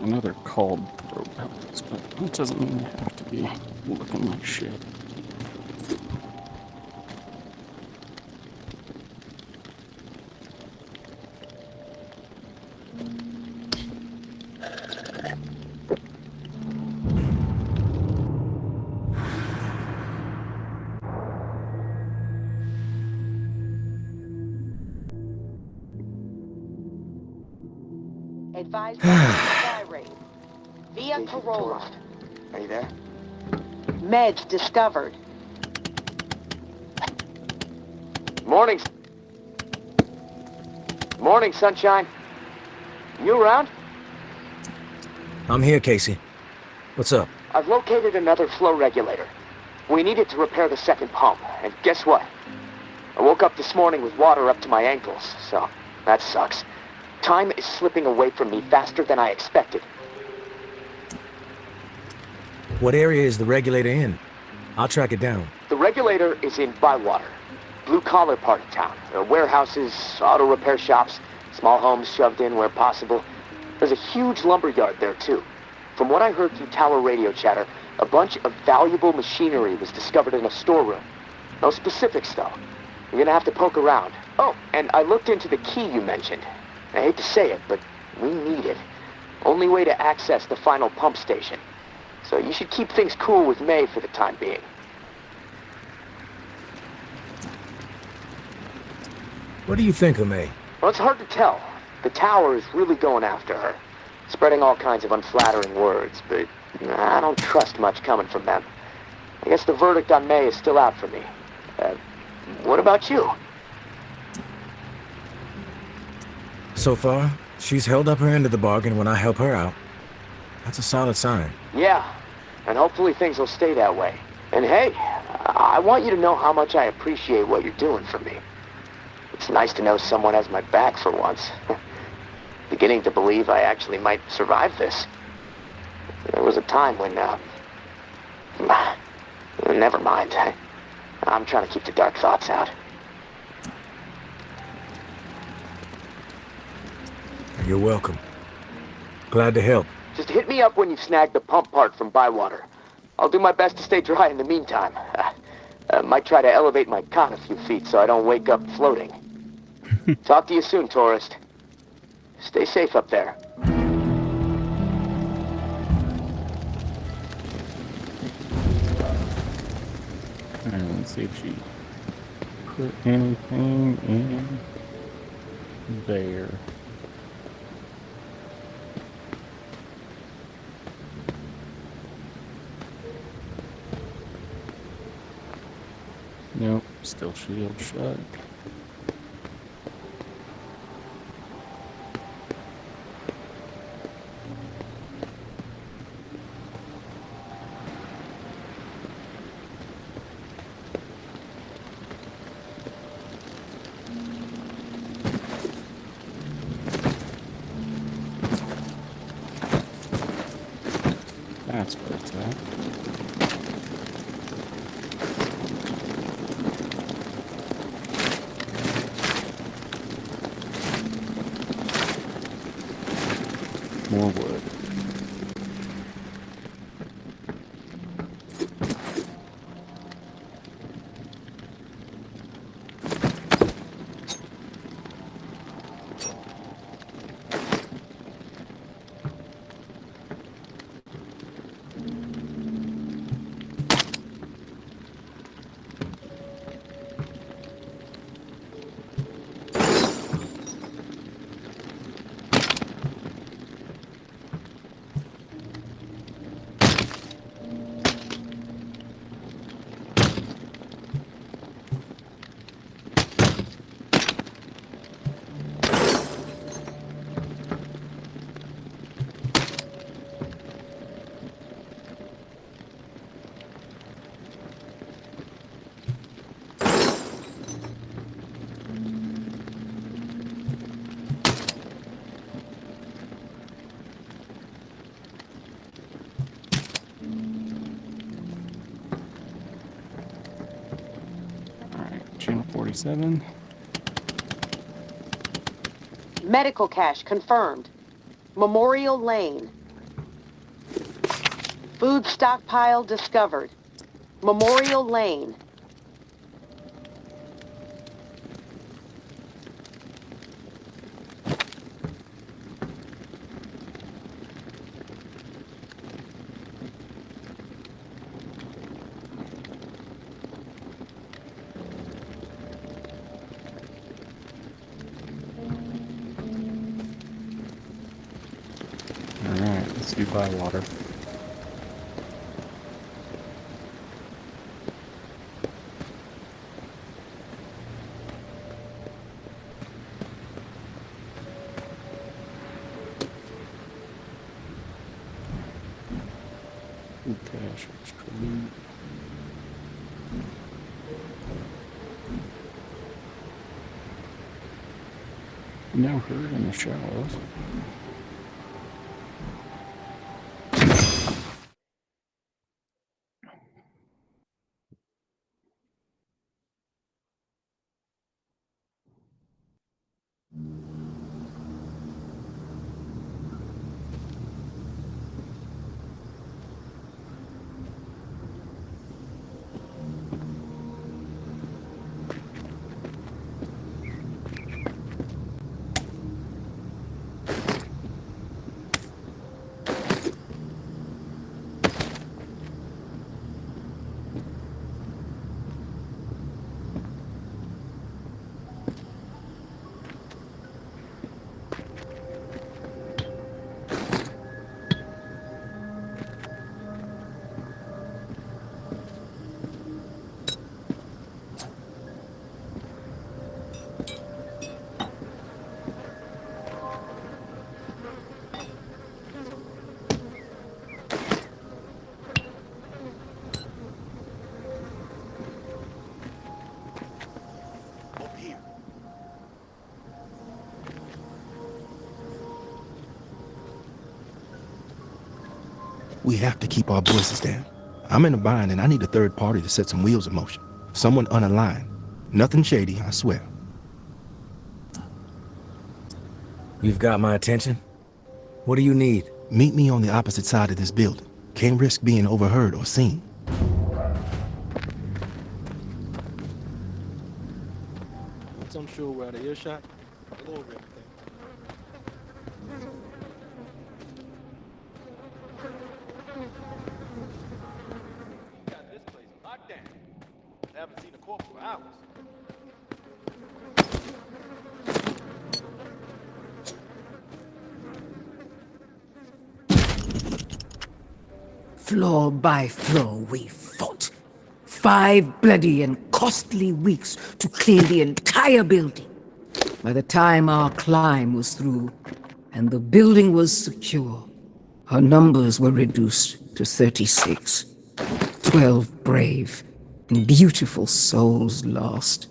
Another called throw pellets, but that doesn't mean you have to be looking like shit. Advise supply raid. Via Agent Corolla. Tourist. Are you there? Meds discovered. Morning. Morning, sunshine. You around? I'm here, Casey. What's up? I've located another flow regulator. We need it to repair the second pump, and guess what? I woke up this morning with water up to my ankles, so that sucks. Time is slipping away from me faster than I expected. What area is the regulator in? I'll track it down. The regulator is in Bywater, blue-collar part of town. There are warehouses, auto repair shops, small homes shoved in where possible. There's a huge lumber yard there, too. From what I heard through tower radio chatter, a bunch of valuable machinery was discovered in a storeroom. No specifics, though. You're gonna have to poke around. Oh, and I looked into the key you mentioned. I hate to say it, but we need it. Only way to access the final pump station. So you should keep things cool with May for the time being. What do you think of May? Well, it's hard to tell. The tower is really going after her. Spreading all kinds of unflattering words, but I don't trust much coming from them. I guess the verdict on May is still out for me. What about you? So far, she's held up her end of the bargain when I help her out. That's a solid sign. Yeah, and hopefully things will stay that way. And hey, I want you to know how much I appreciate what you're doing for me. It's nice to know someone has my back for once. Beginning to believe I actually might survive this. There was a time when, never mind. I'm trying to keep the dark thoughts out. You're welcome. Glad to help. Just hit me up when you've snagged the pump part from Bywater. I'll do my best to stay dry in the meantime. Might try to elevate my cot a few feet so I don't wake up floating. Talk to you soon, tourist. Stay safe up there. And let's see if she put anything in there. Nope, still shield shut. That's where it's at. More wood. Channel 47. Medical cache confirmed. Memorial Lane. Food stockpile discovered. Memorial Lane. Let's do Bywater. Okay, search for loot. No hurt in the shallows. We have to keep our voices down. I'm in a bind and I need a third party to set some wheels in motion. Someone unaligned. Nothing shady, I swear. You've got my attention. What do you need? Meet me on the opposite side of this building. Can't risk being overheard or seen. Once I'm sure we're out of earshot, I'll go over everything. Got this place locked down. Haven't seen a corpse for hours. Floor by floor we fought. 5 bloody and costly weeks to clean the entire building. By the time our climb was through and the building was secure, our numbers were reduced to 36. 12 brave and beautiful souls lost.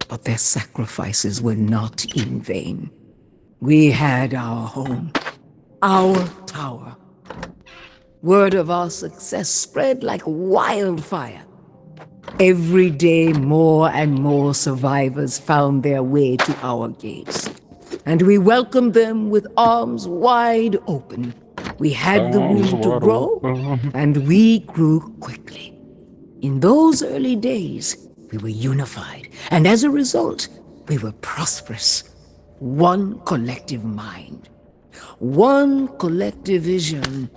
But their sacrifices were not in vain. We had our home, our tower. Word of our success spread like wildfire. Every day, more and more survivors found their way to our gates. And we welcomed them with arms wide open. We had the room to grow, and we grew quickly. In those early days, we were unified, and as a result, we were prosperous. One collective mind, one collective vision.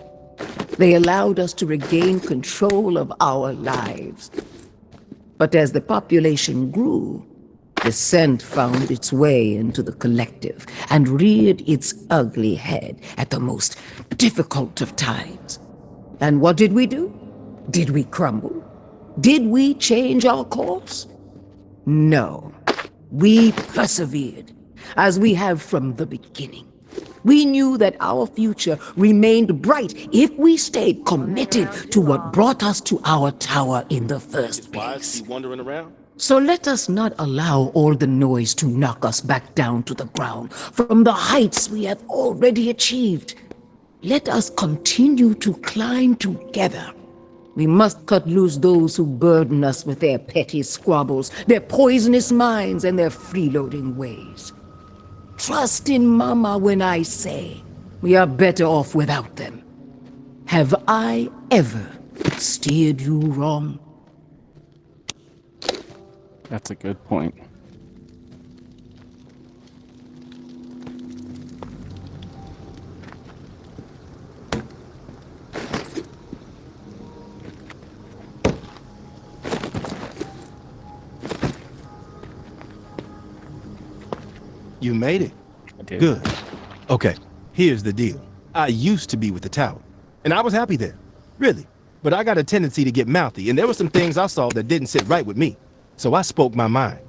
They allowed us to regain control of our lives. But as the population grew, dissent found its way into the collective and reared its ugly head at the most difficult of times. And what did we do? Did we crumble? Did we change our course? No. We persevered, as we have from the beginning. We knew that our future remained bright if we stayed committed to what brought us to our tower in the first place. Wandering around? So let us not allow all the noise to knock us back down to the ground from the heights we have already achieved. Let us continue to climb together. We must cut loose those who burden us with their petty squabbles, their poisonous minds, and their freeloading ways. Trust in Mama when I say we are better off without them. Have I ever steered you wrong? That's a good point. You made it. I did. Good. Okay, here's the deal. I used to be with the tower, and I was happy there, really. But I got a tendency to get mouthy, and there were some things I saw that didn't sit right with me. So I spoke my mind.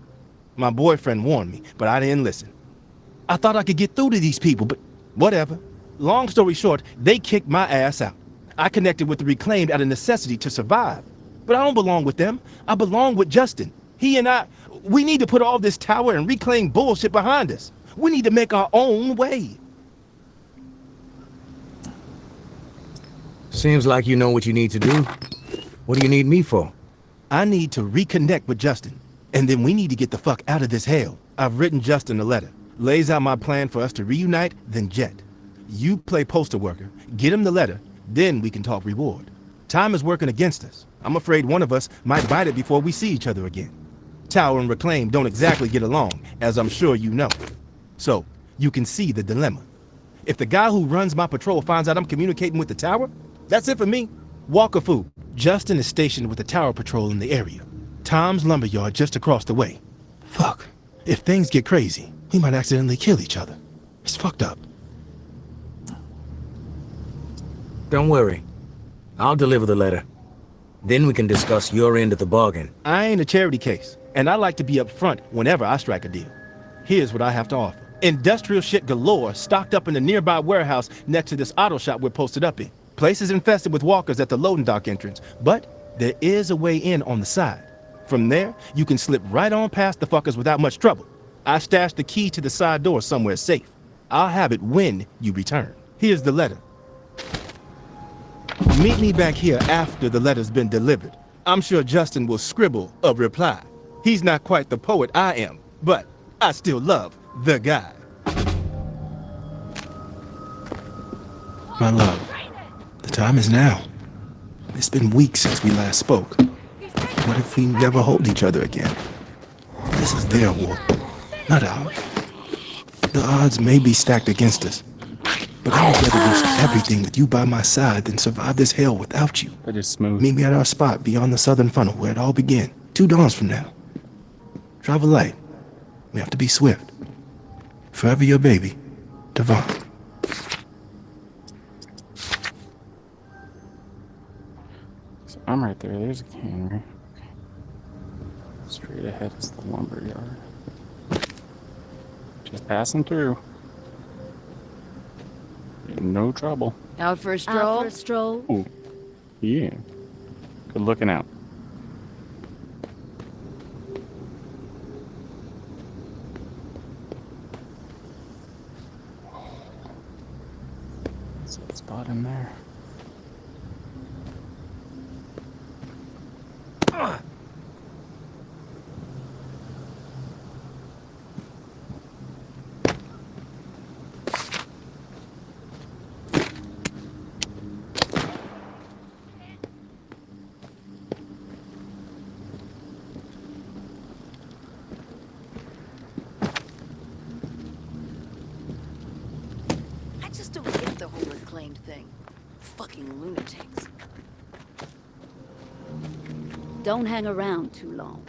My boyfriend warned me, but I didn't listen. I thought I could get through to these people, but whatever. Long story short, they kicked my ass out. I connected with the Reclaimed out of necessity to survive. But I don't belong with them. I belong with Justin. He and we need to put all this tower and Reclaim bullshit behind us. We need to make our own way. Seems like you know what you need to do. What do you need me for? I need to reconnect with Justin, and then we need to get the fuck out of this hell. I've written Justin a letter. Lays out my plan for us to reunite, then jet. You play poster worker, get him the letter, then we can talk reward. Time is working against us. I'm afraid one of us might bite it before we see each other again. Tower and Reclaim don't exactly get along, as I'm sure you know. So, you can see the dilemma. If the guy who runs my patrol finds out I'm communicating with the tower, that's it for me. Walker food. Justin is stationed with the tower patrol in the area. Tom's lumberyard just across the way. Fuck. If things get crazy, we might accidentally kill each other. It's fucked up. Don't worry. I'll deliver the letter. Then we can discuss your end of the bargain. I ain't a charity case, and I like to be up front whenever I strike a deal. Here's what I have to offer. Industrial shit galore stocked up in the nearby warehouse next to this auto shop we're posted up in. Place is infested with walkers at the loading dock entrance, but there is a way in on the side. From there, you can slip right on past the fuckers without much trouble. I stashed the key to the side door somewhere safe. I'll have it when you return. Here's the letter. Meet me back here after the letter's been delivered. I'm sure Justin will scribble a reply. He's not quite the poet I am, but I still love the guy. My love, the time is now. It's been weeks since we last spoke. What if we never hold each other again? This is their war, not ours. The odds may be stacked against us, but I would rather risk everything with you by my side than survive this hell without you. That is smooth. Meet me at our spot beyond the southern funnel where it all began. 2 dawns from now. Travel light. We have to be swift. Forever your baby, Devon. So I'm right there. There's a cannery. Okay. Straight ahead is the lumber yard. Just passing through. No trouble. Out for a stroll? Out for a stroll? Ooh. Yeah. Good looking out. What's that spot in there? Just don't get the whole reclaimed thing. Fucking lunatics. Don't hang around too long.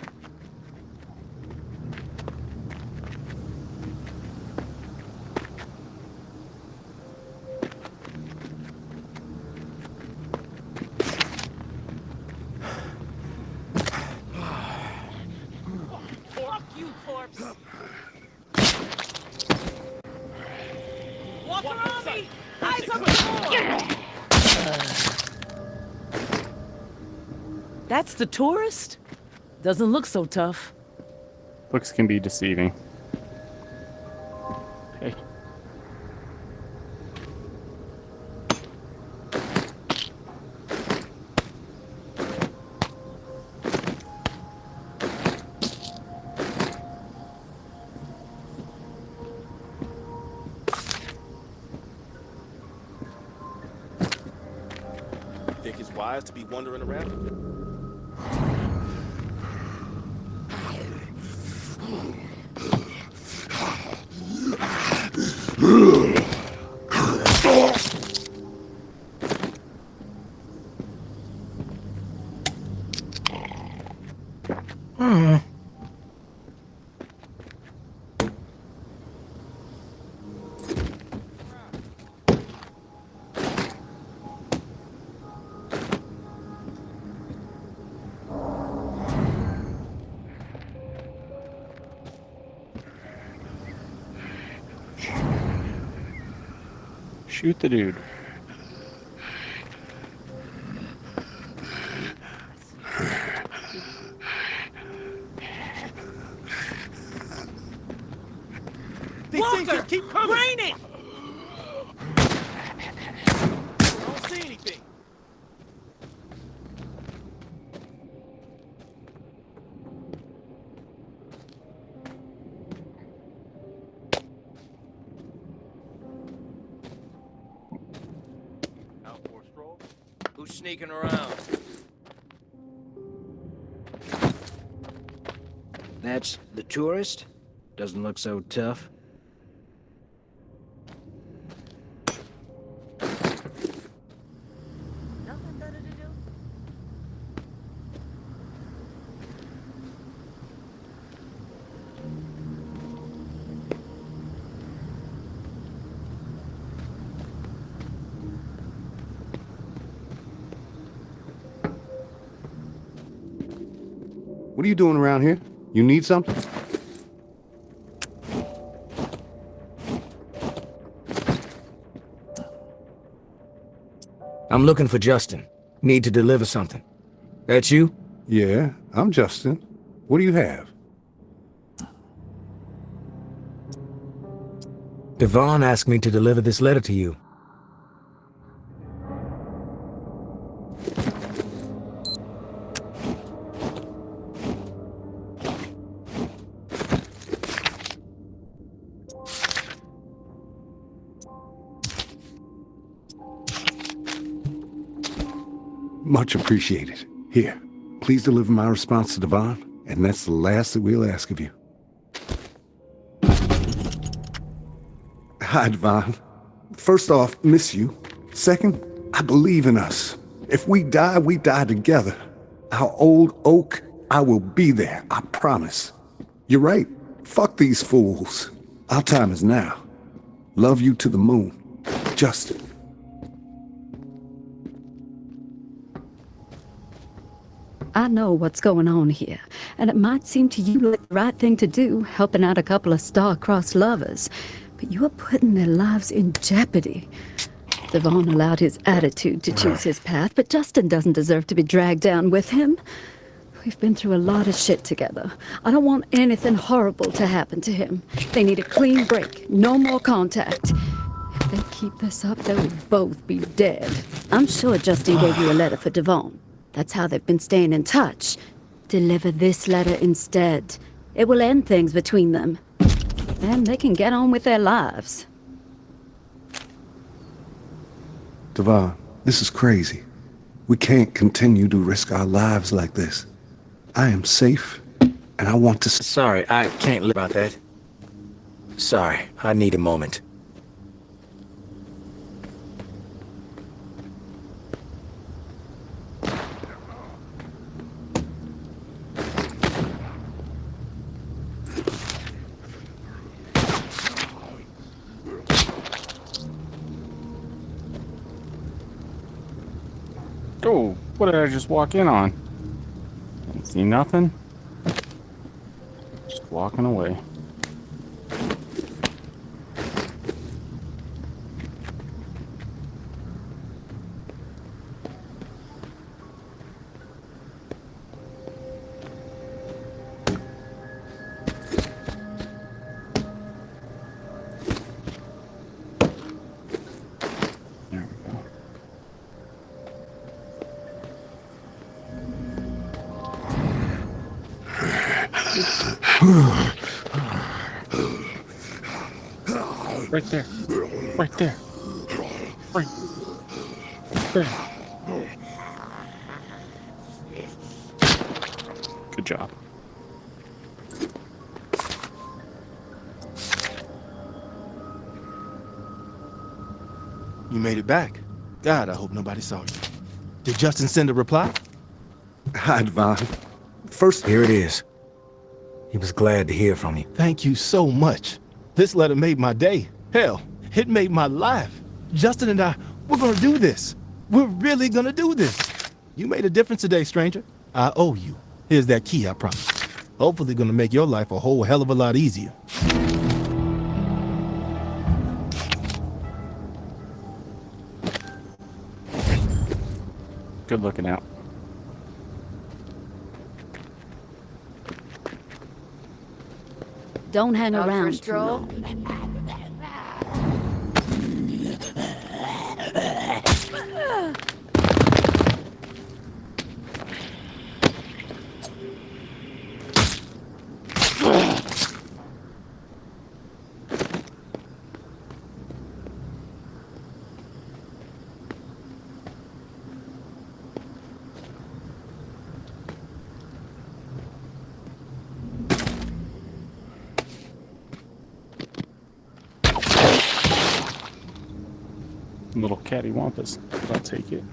Fuck you, corpse! Walker on me! Eyes on the door! That's the tourist? Doesn't look so tough. Looks can be deceiving. Okay. Think it's wise to be wandering around? Shoot the dude. These things Walker, just keep coming. rain it! Don't see anything. Out for a stroll? Who's sneaking around? That's the tourist? Doesn't look so tough. Nothing better to do? What are you doing around here? You need something? I'm looking for Justin. Need to deliver something. That's you? Yeah, I'm Justin. What do you have? Devon asked me to deliver this letter to you. Much appreciated. Here, please deliver my response to Devon, and that's the last that we'll ask of you. Hi, Devon. First off, miss you. Second, I believe in us. If we die together. Our old oak, I will be there, I promise. You're right. Fuck these fools. Our time is now. Love you to the moon. Justin. I know what's going on here, and it might seem to you like the right thing to do, helping out a couple of star-crossed lovers, but you are putting their lives in jeopardy. Devon allowed his attitude to choose his path, but Justin doesn't deserve to be dragged down with him. We've been through a lot of shit together. I don't want anything horrible to happen to him. They need a clean break, no more contact. If they keep this up, they will both be dead. I'm sure Justin gave you a letter for Devon. That's how they've been staying in touch. Deliver this letter instead. It will end things between them. Then they can get on with their lives. Devon, this is crazy. We can't continue to risk our lives like this. I am safe, and I want to... Sorry, I can't live about that. Sorry, I need a moment. Oh, what did I just walk in on? Didn't see nothing. Just walking away. Right there. Right there. Right there. Good job. You made it back. God, I hope nobody saw you. Did Justin send a reply? Hi, Devon. First, here it is. He was glad to hear from you. Thank you so much. This letter made my day. Hell, it made my life. Justin and I, we're gonna do this. We're really gonna do this. You made a difference today, stranger. I owe you. Here's that key, I promise. Hopefully gonna make your life a whole hell of a lot easier. Good looking out. Don't hang Out for a around too stroll? long. Little cattywampus, but I'll take it.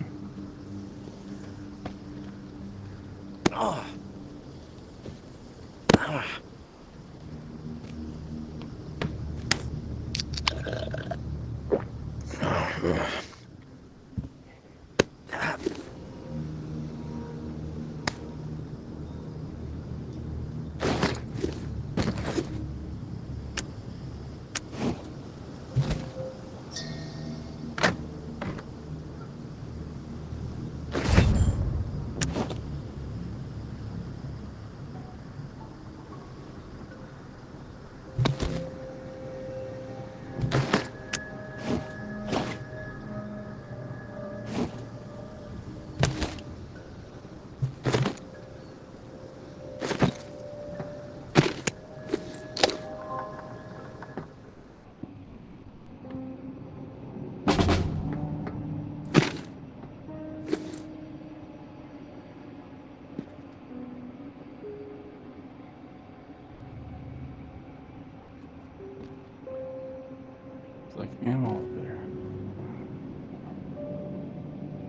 Like ammo up there.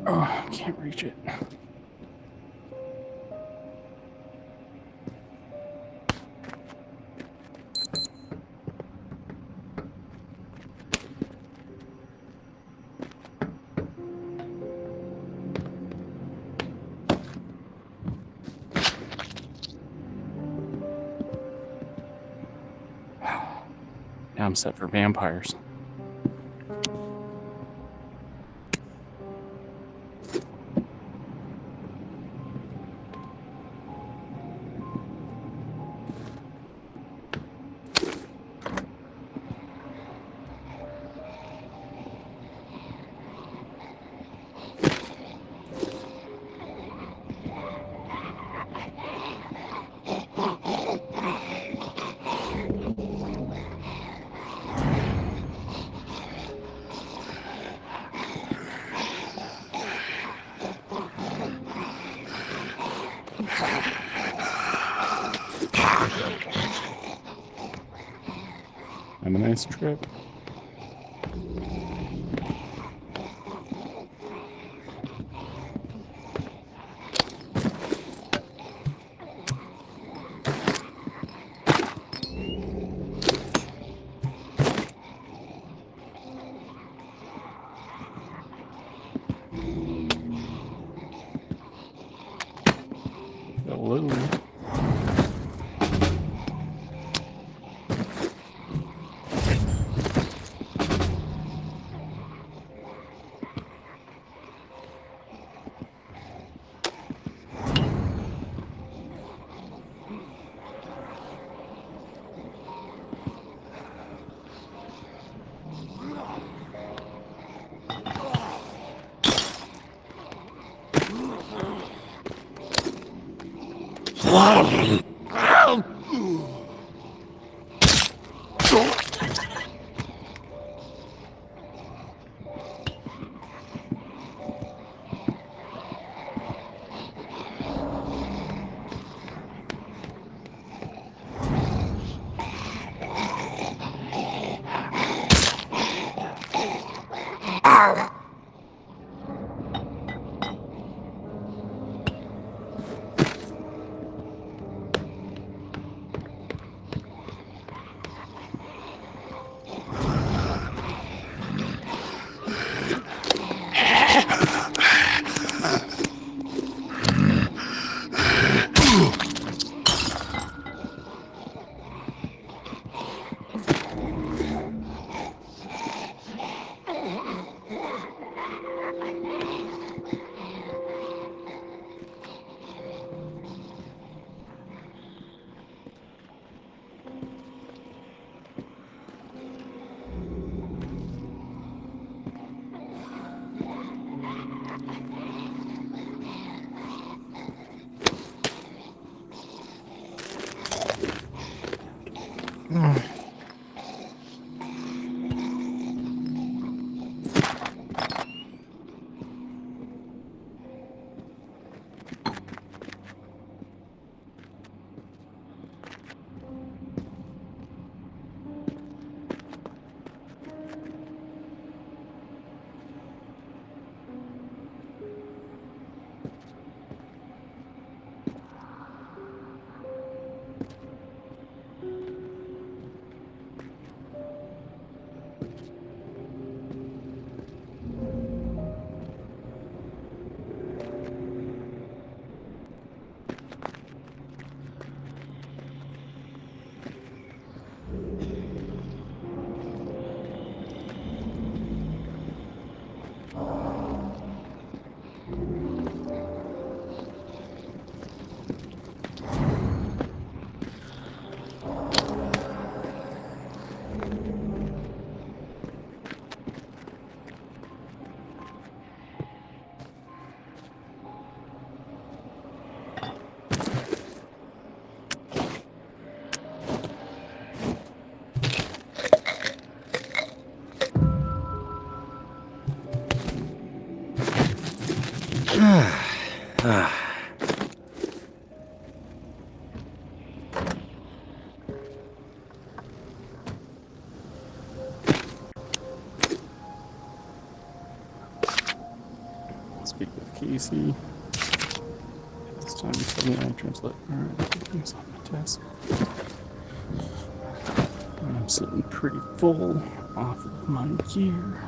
Oh, I can't reach it. Now I'm set for vampires. Have a nice trip. Hello. Speak with Casey. It's time to tell me I translate. Alright, everything's on my desk. I'm sitting pretty full off of my gear.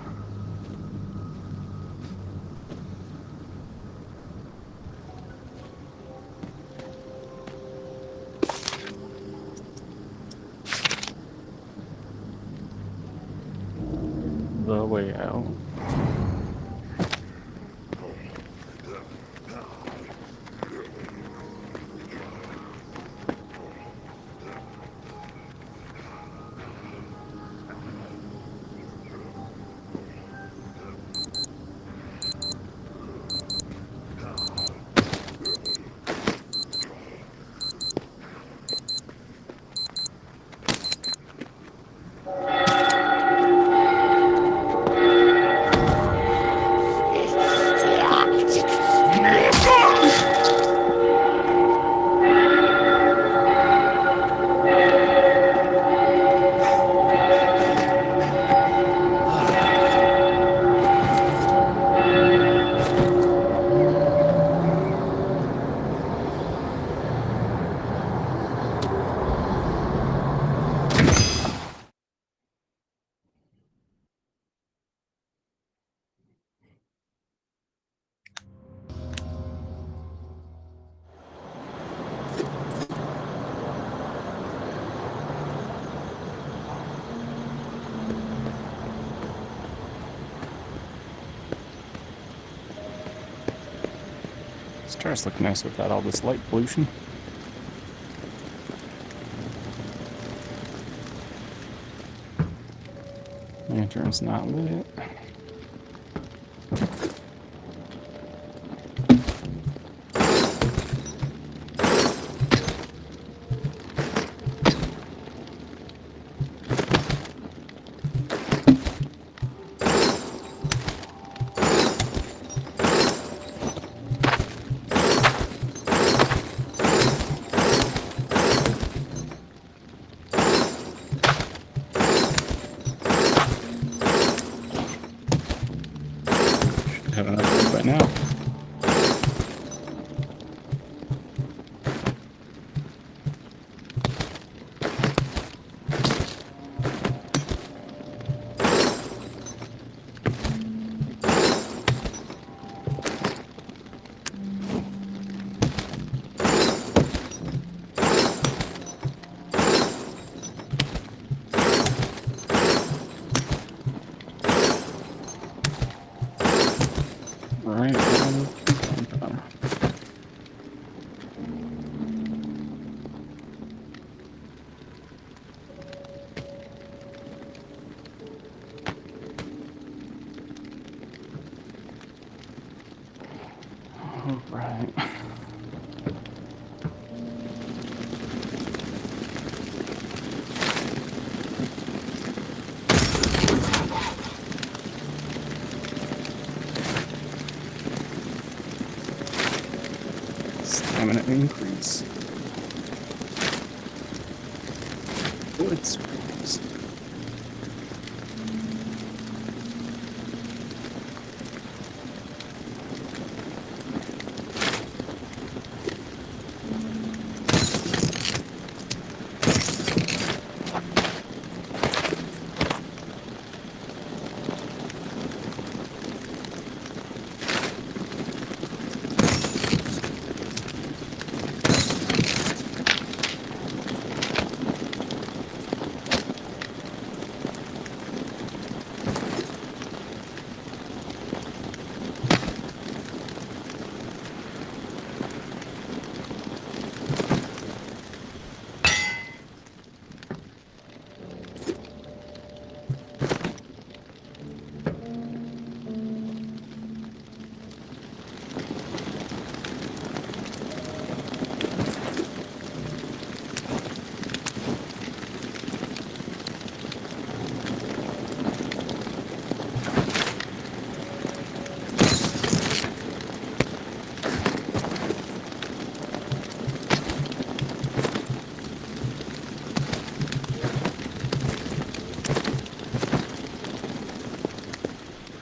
The way out. Stars look nice without all this light pollution. Lantern's not lit. Have enough food by now. Alright, Alright. scrolls. Wood scrolls.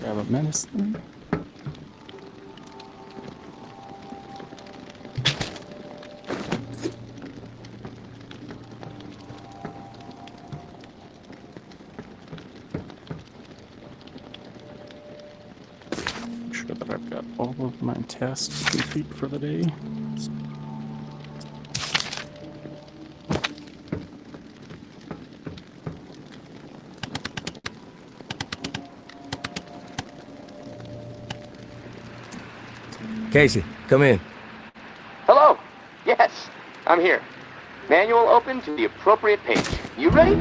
Grab a medicine. Make sure that I've got all of my tasks complete for the day. Casey, come in. Hello. Yes, I'm here. Manual open to the appropriate page. You ready?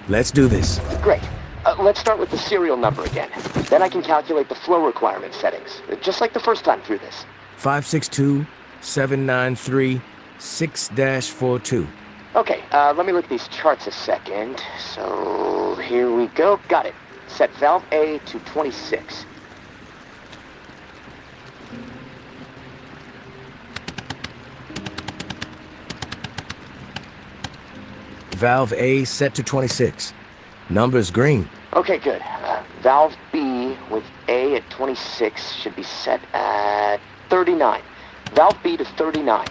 Let's do this. Great. Let's start with the serial number again. Then I can calculate the flow requirement settings, just like the first time through this. 562-793-6-42. Okay, let me look at these charts a second. So, here we go. Got it. Set valve A to 26. Valve A set to 26. Number's green. Okay, good. Valve B with A at 26 should be set at 39. Valve B to 39.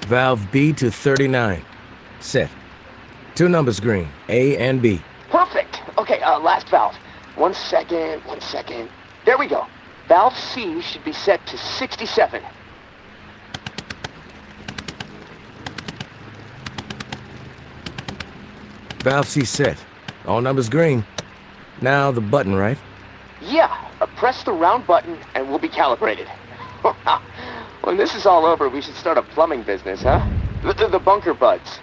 Valve B to 39. Set. Two numbers green, A and B. Perfect. Okay, last valve. One second. There we go. Valve C should be set to 67. Valve C set. All numbers green. Now the button, right? Yeah, press the round button and we'll be calibrated. When this is all over, we should start a plumbing business, huh? The bunker buds.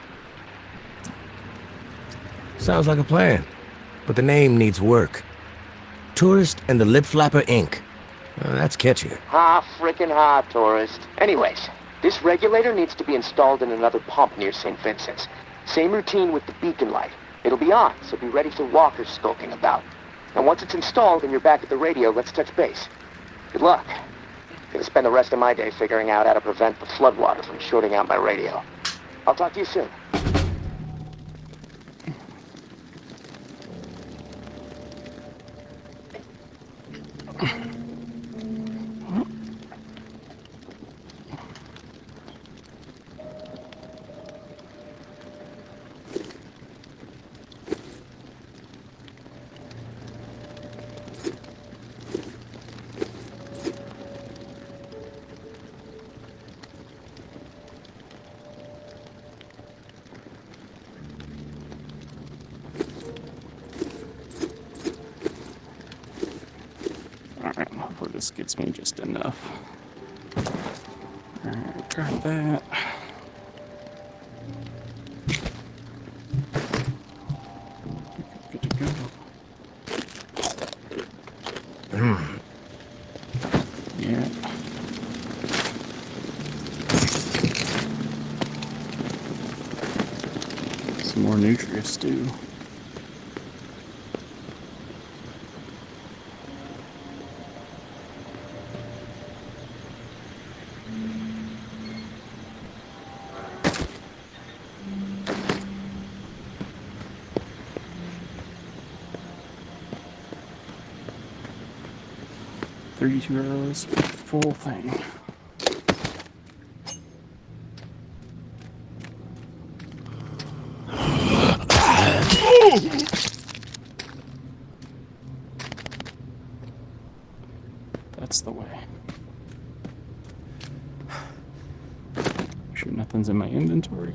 Sounds like a plan. But the name needs work. Tourist and the Lip Flapper Inc. That's catchier. Ha, frickin' ha, tourist. Anyways, this regulator needs to be installed in another pump near St. Vincent's. Same routine with the beacon light. It'll be on, so be ready for walkers skulking about. And once it's installed and you're back at the radio, let's touch base. Good luck. Gonna spend the rest of my day figuring out how to prevent the floodwater from shorting out my radio. I'll talk to you soon. Alright, hopefully this gets me just enough. Alright, grab that. Good to go. Yeah. Some more nutrients too. 32 arrows, full thing. That's the way. Sure nothing's in my inventory.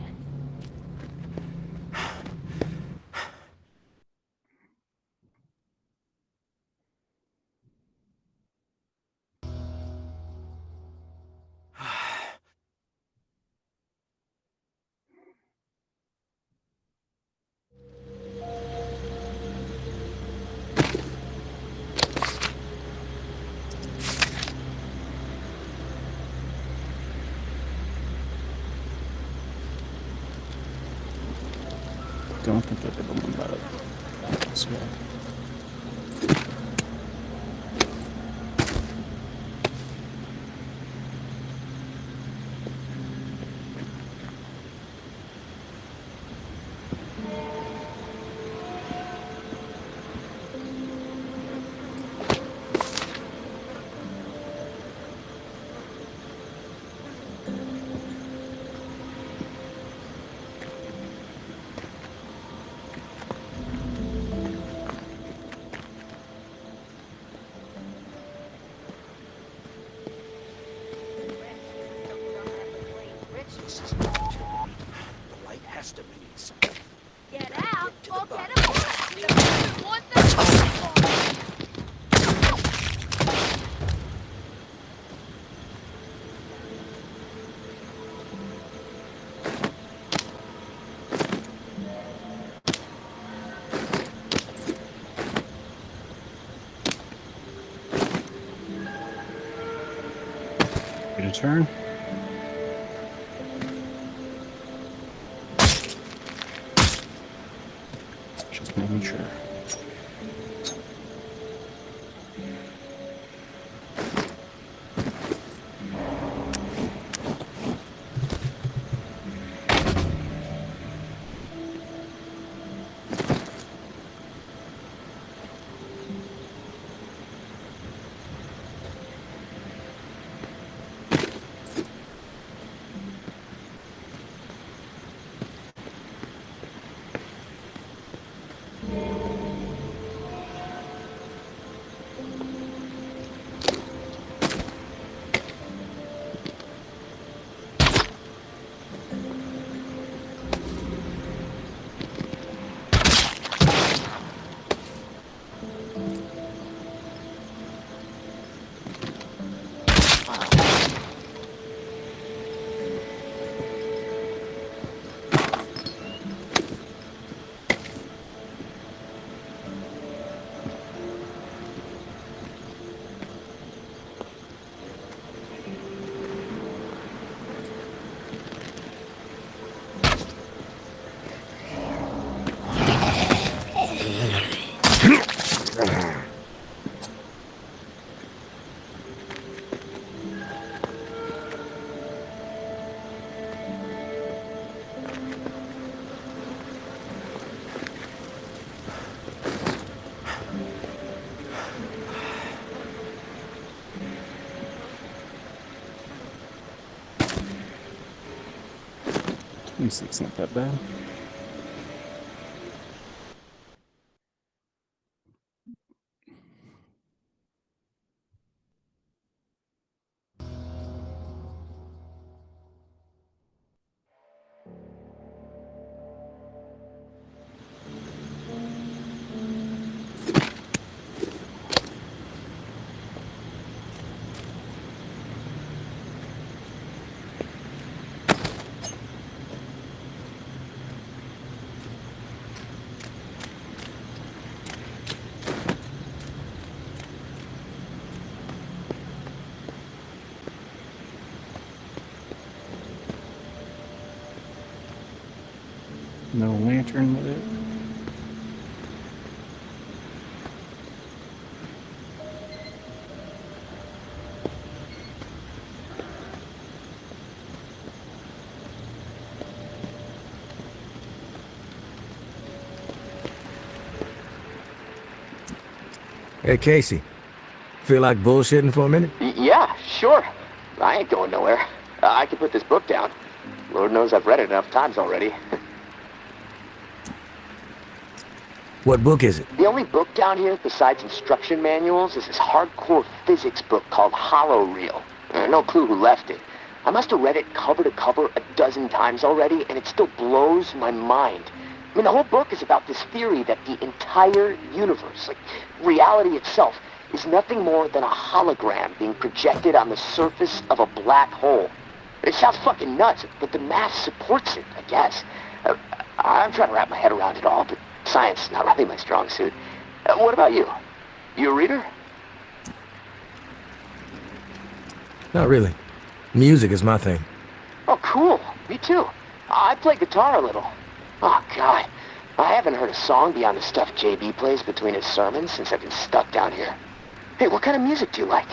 Don't think I did the one by this way. The light has to mean something. Get out or get a bullet! Get a turn. Just making sure. It's not that bad. No lantern with it. Hey, Casey. Feel like bullshitting for a minute? Yeah, sure. I ain't going nowhere. I can put this book down. Lord knows I've read it enough times already. What book is it? The only book down here besides instruction manuals is this hardcore physics book called Hollow Reel. No clue who left it. I must have read it cover to cover a dozen times already, and it still blows my mind. I mean, the whole book is about this theory that the entire universe, like reality itself, is nothing more than a hologram being projected on the surface of a black hole. It sounds fucking nuts, but the math supports it, I guess. I'm trying to wrap my head around it all, but science is not really my strong suit. What about you? You a reader? Not really. Music is my thing. Oh, cool. Me too. I play guitar a little. Oh, God. I haven't heard a song beyond the stuff JB plays between his sermons since I've been stuck down here. Hey, what kind of music do you like?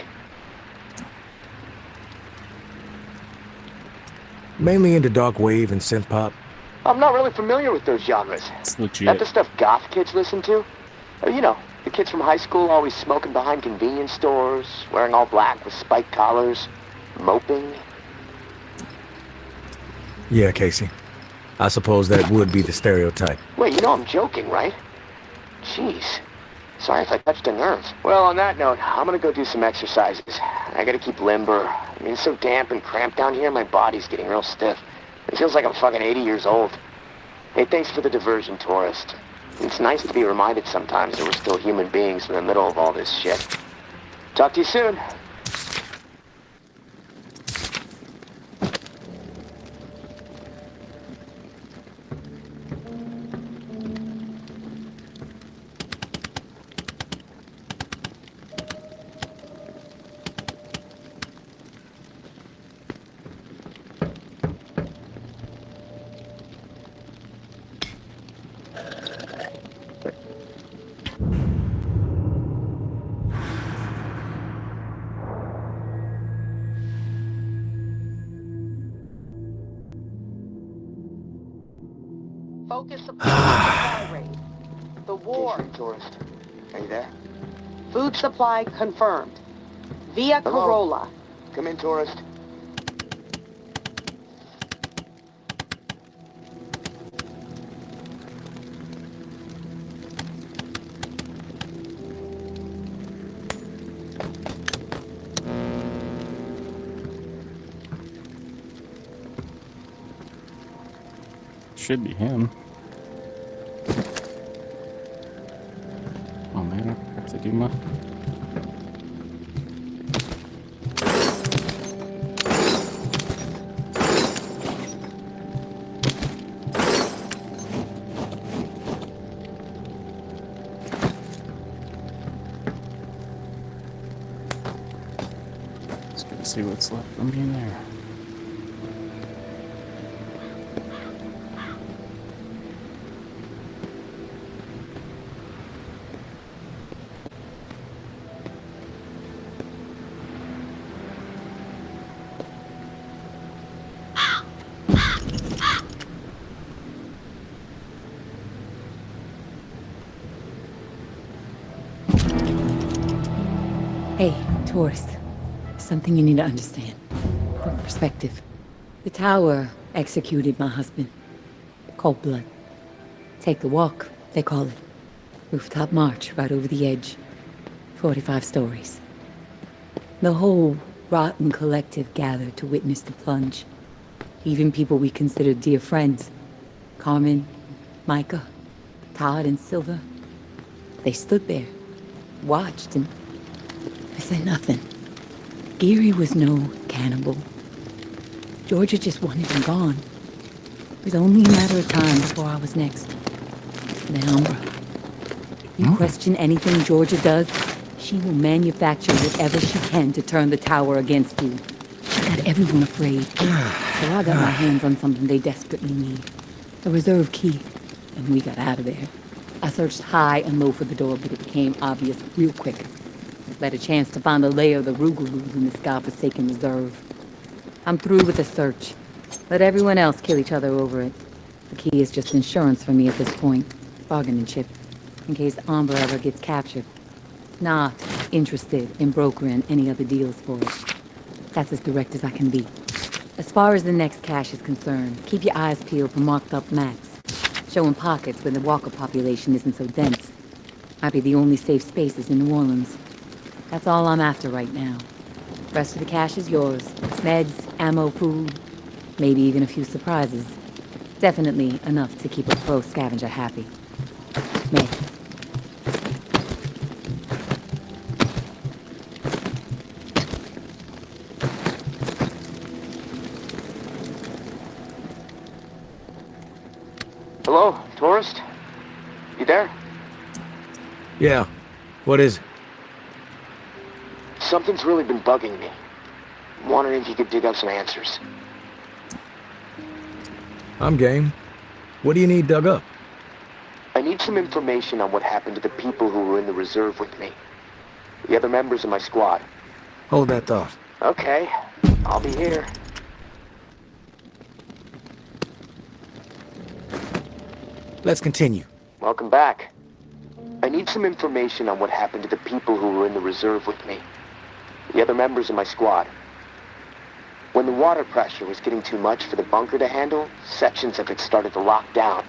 Mainly into dark wave and synth pop. I'm not really familiar with those genres. It's legit. That the stuff goth kids listen to? You know, the kids from high school always smoking behind convenience stores, wearing all black with spiked collars, moping. Yeah, Casey. I suppose that would be the stereotype. Wait, you know I'm joking, right? Jeez. Sorry if I touched a nerve. Well, on that note, I'm gonna go do some exercises. I gotta keep limber. I mean, it's so damp and cramped down here, my body's getting real stiff. It feels like I'm fucking 80 years old. Hey, thanks for the diversion, tourist. It's nice to be reminded sometimes that we're still human beings in the middle of all this shit. Talk to you soon. Focus supply raid. The war. Tourist. Are you there? Food supply confirmed. Via Hello? Corolla. Come in, tourist. Should be him. Oh man, I forgot to do my... Just gotta see what's left from me in there. Hey, tourist. Something you need to understand. Quick perspective. The tower executed my husband. Cold blood. Take the walk, they call it. Rooftop march right over the edge. 45 stories. The whole rotten collective gathered to witness the plunge. Even people we considered dear friends. Carmen, Micah, Todd, and Silver. They stood there, watched, and I said nothing. Geary was no cannibal. Georgia just wanted him gone. It was only a matter of time before I was next. Then Umbra. You question anything Georgia does, she will manufacture whatever she can to turn the tower against you. She got everyone afraid. So I got my hands on something they desperately need. A reserve key. And we got out of there. I searched high and low for the door, but it became obvious real quick. Let a chance to find a layer of the Rugaroos in this godforsaken reserve. I'm through with the search. Let everyone else kill each other over it. The key is just insurance for me at this point. Bargaining chip. In case Umbra ever gets captured. Not interested in brokering any other deals for it. That's as direct as I can be. As far as the next cache is concerned, keep your eyes peeled for marked up maps, showing pockets where the walker population isn't so dense. Might be the only safe spaces in New Orleans. That's all I'm after right now. Rest of the cache is yours. Meds, ammo, food, maybe even a few surprises. Definitely enough to keep a pro scavenger happy. May. Hello, tourist? You there? Yeah. What is it? Something's really been bugging me. I'm wondering if you could dig up some answers. I'm game. What do you need dug up? I need some information on what happened to the people who were in the reserve with me. The other members of my squad. Hold that thought. Okay, I'll be here. Let's continue. Welcome back. I need some information on what happened to the people who were in the reserve with me. The other members of my squad. When the water pressure was getting too much for the bunker to handle, sections of it started to lock down.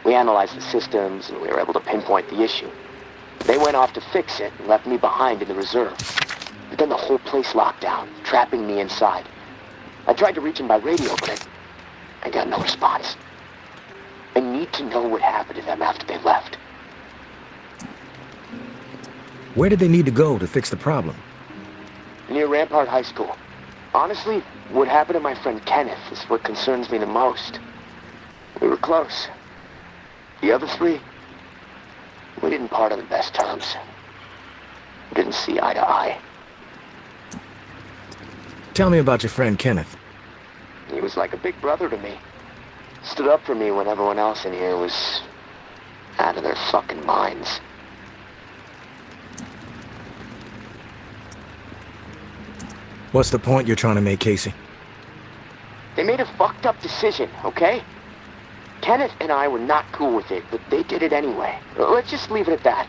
We analyzed the systems and we were able to pinpoint the issue. They went off to fix it and left me behind in the reserve. But then the whole place locked down, trapping me inside. I tried to reach them by radio, but I got no response. I need to know what happened to them after they left. Where did they need to go to fix the problem? Near Rampart High School. Honestly, what happened to my friend Kenneth is what concerns me the most. We were close. The other three, we didn't part on the best terms. We didn't see eye to eye. Tell me about your friend Kenneth. He was like a big brother to me. Stood up for me when everyone else in here was out of their fucking minds. What's the point you're trying to make, Casey? They made a fucked up decision, okay? Kenneth and I were not cool with it, but they did it anyway. Let's just leave it at that.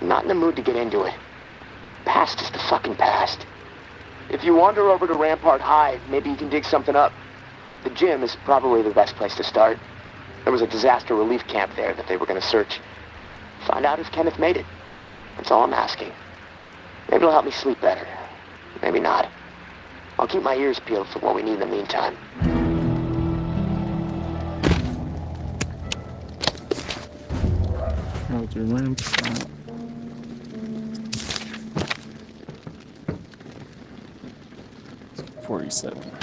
I'm not in the mood to get into it. Past is the fucking past. If you wander over to Rampart High, maybe you can dig something up. The gym is probably the best place to start. There was a disaster relief camp there that they were going to search. Find out if Kenneth made it. That's all I'm asking. Maybe it'll help me sleep better. Maybe not. I'll keep my ears peeled for what we need in the meantime. How's your ramp? 47.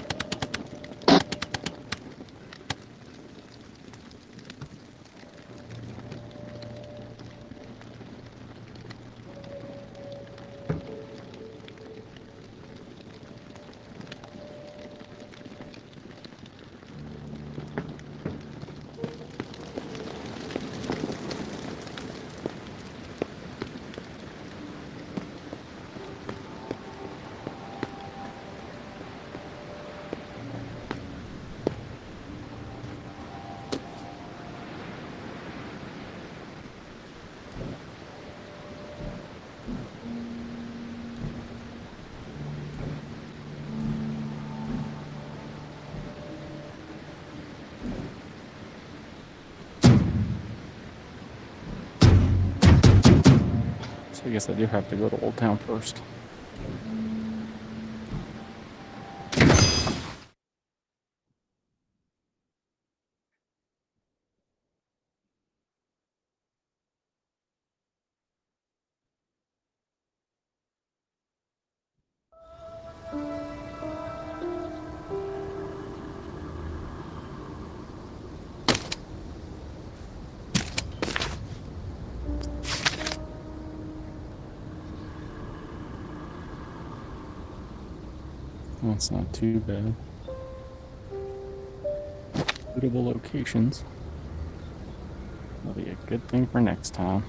So I guess I do have to go to Old Town first. That's not too bad. Suitable locations. That'll be a good thing for next time.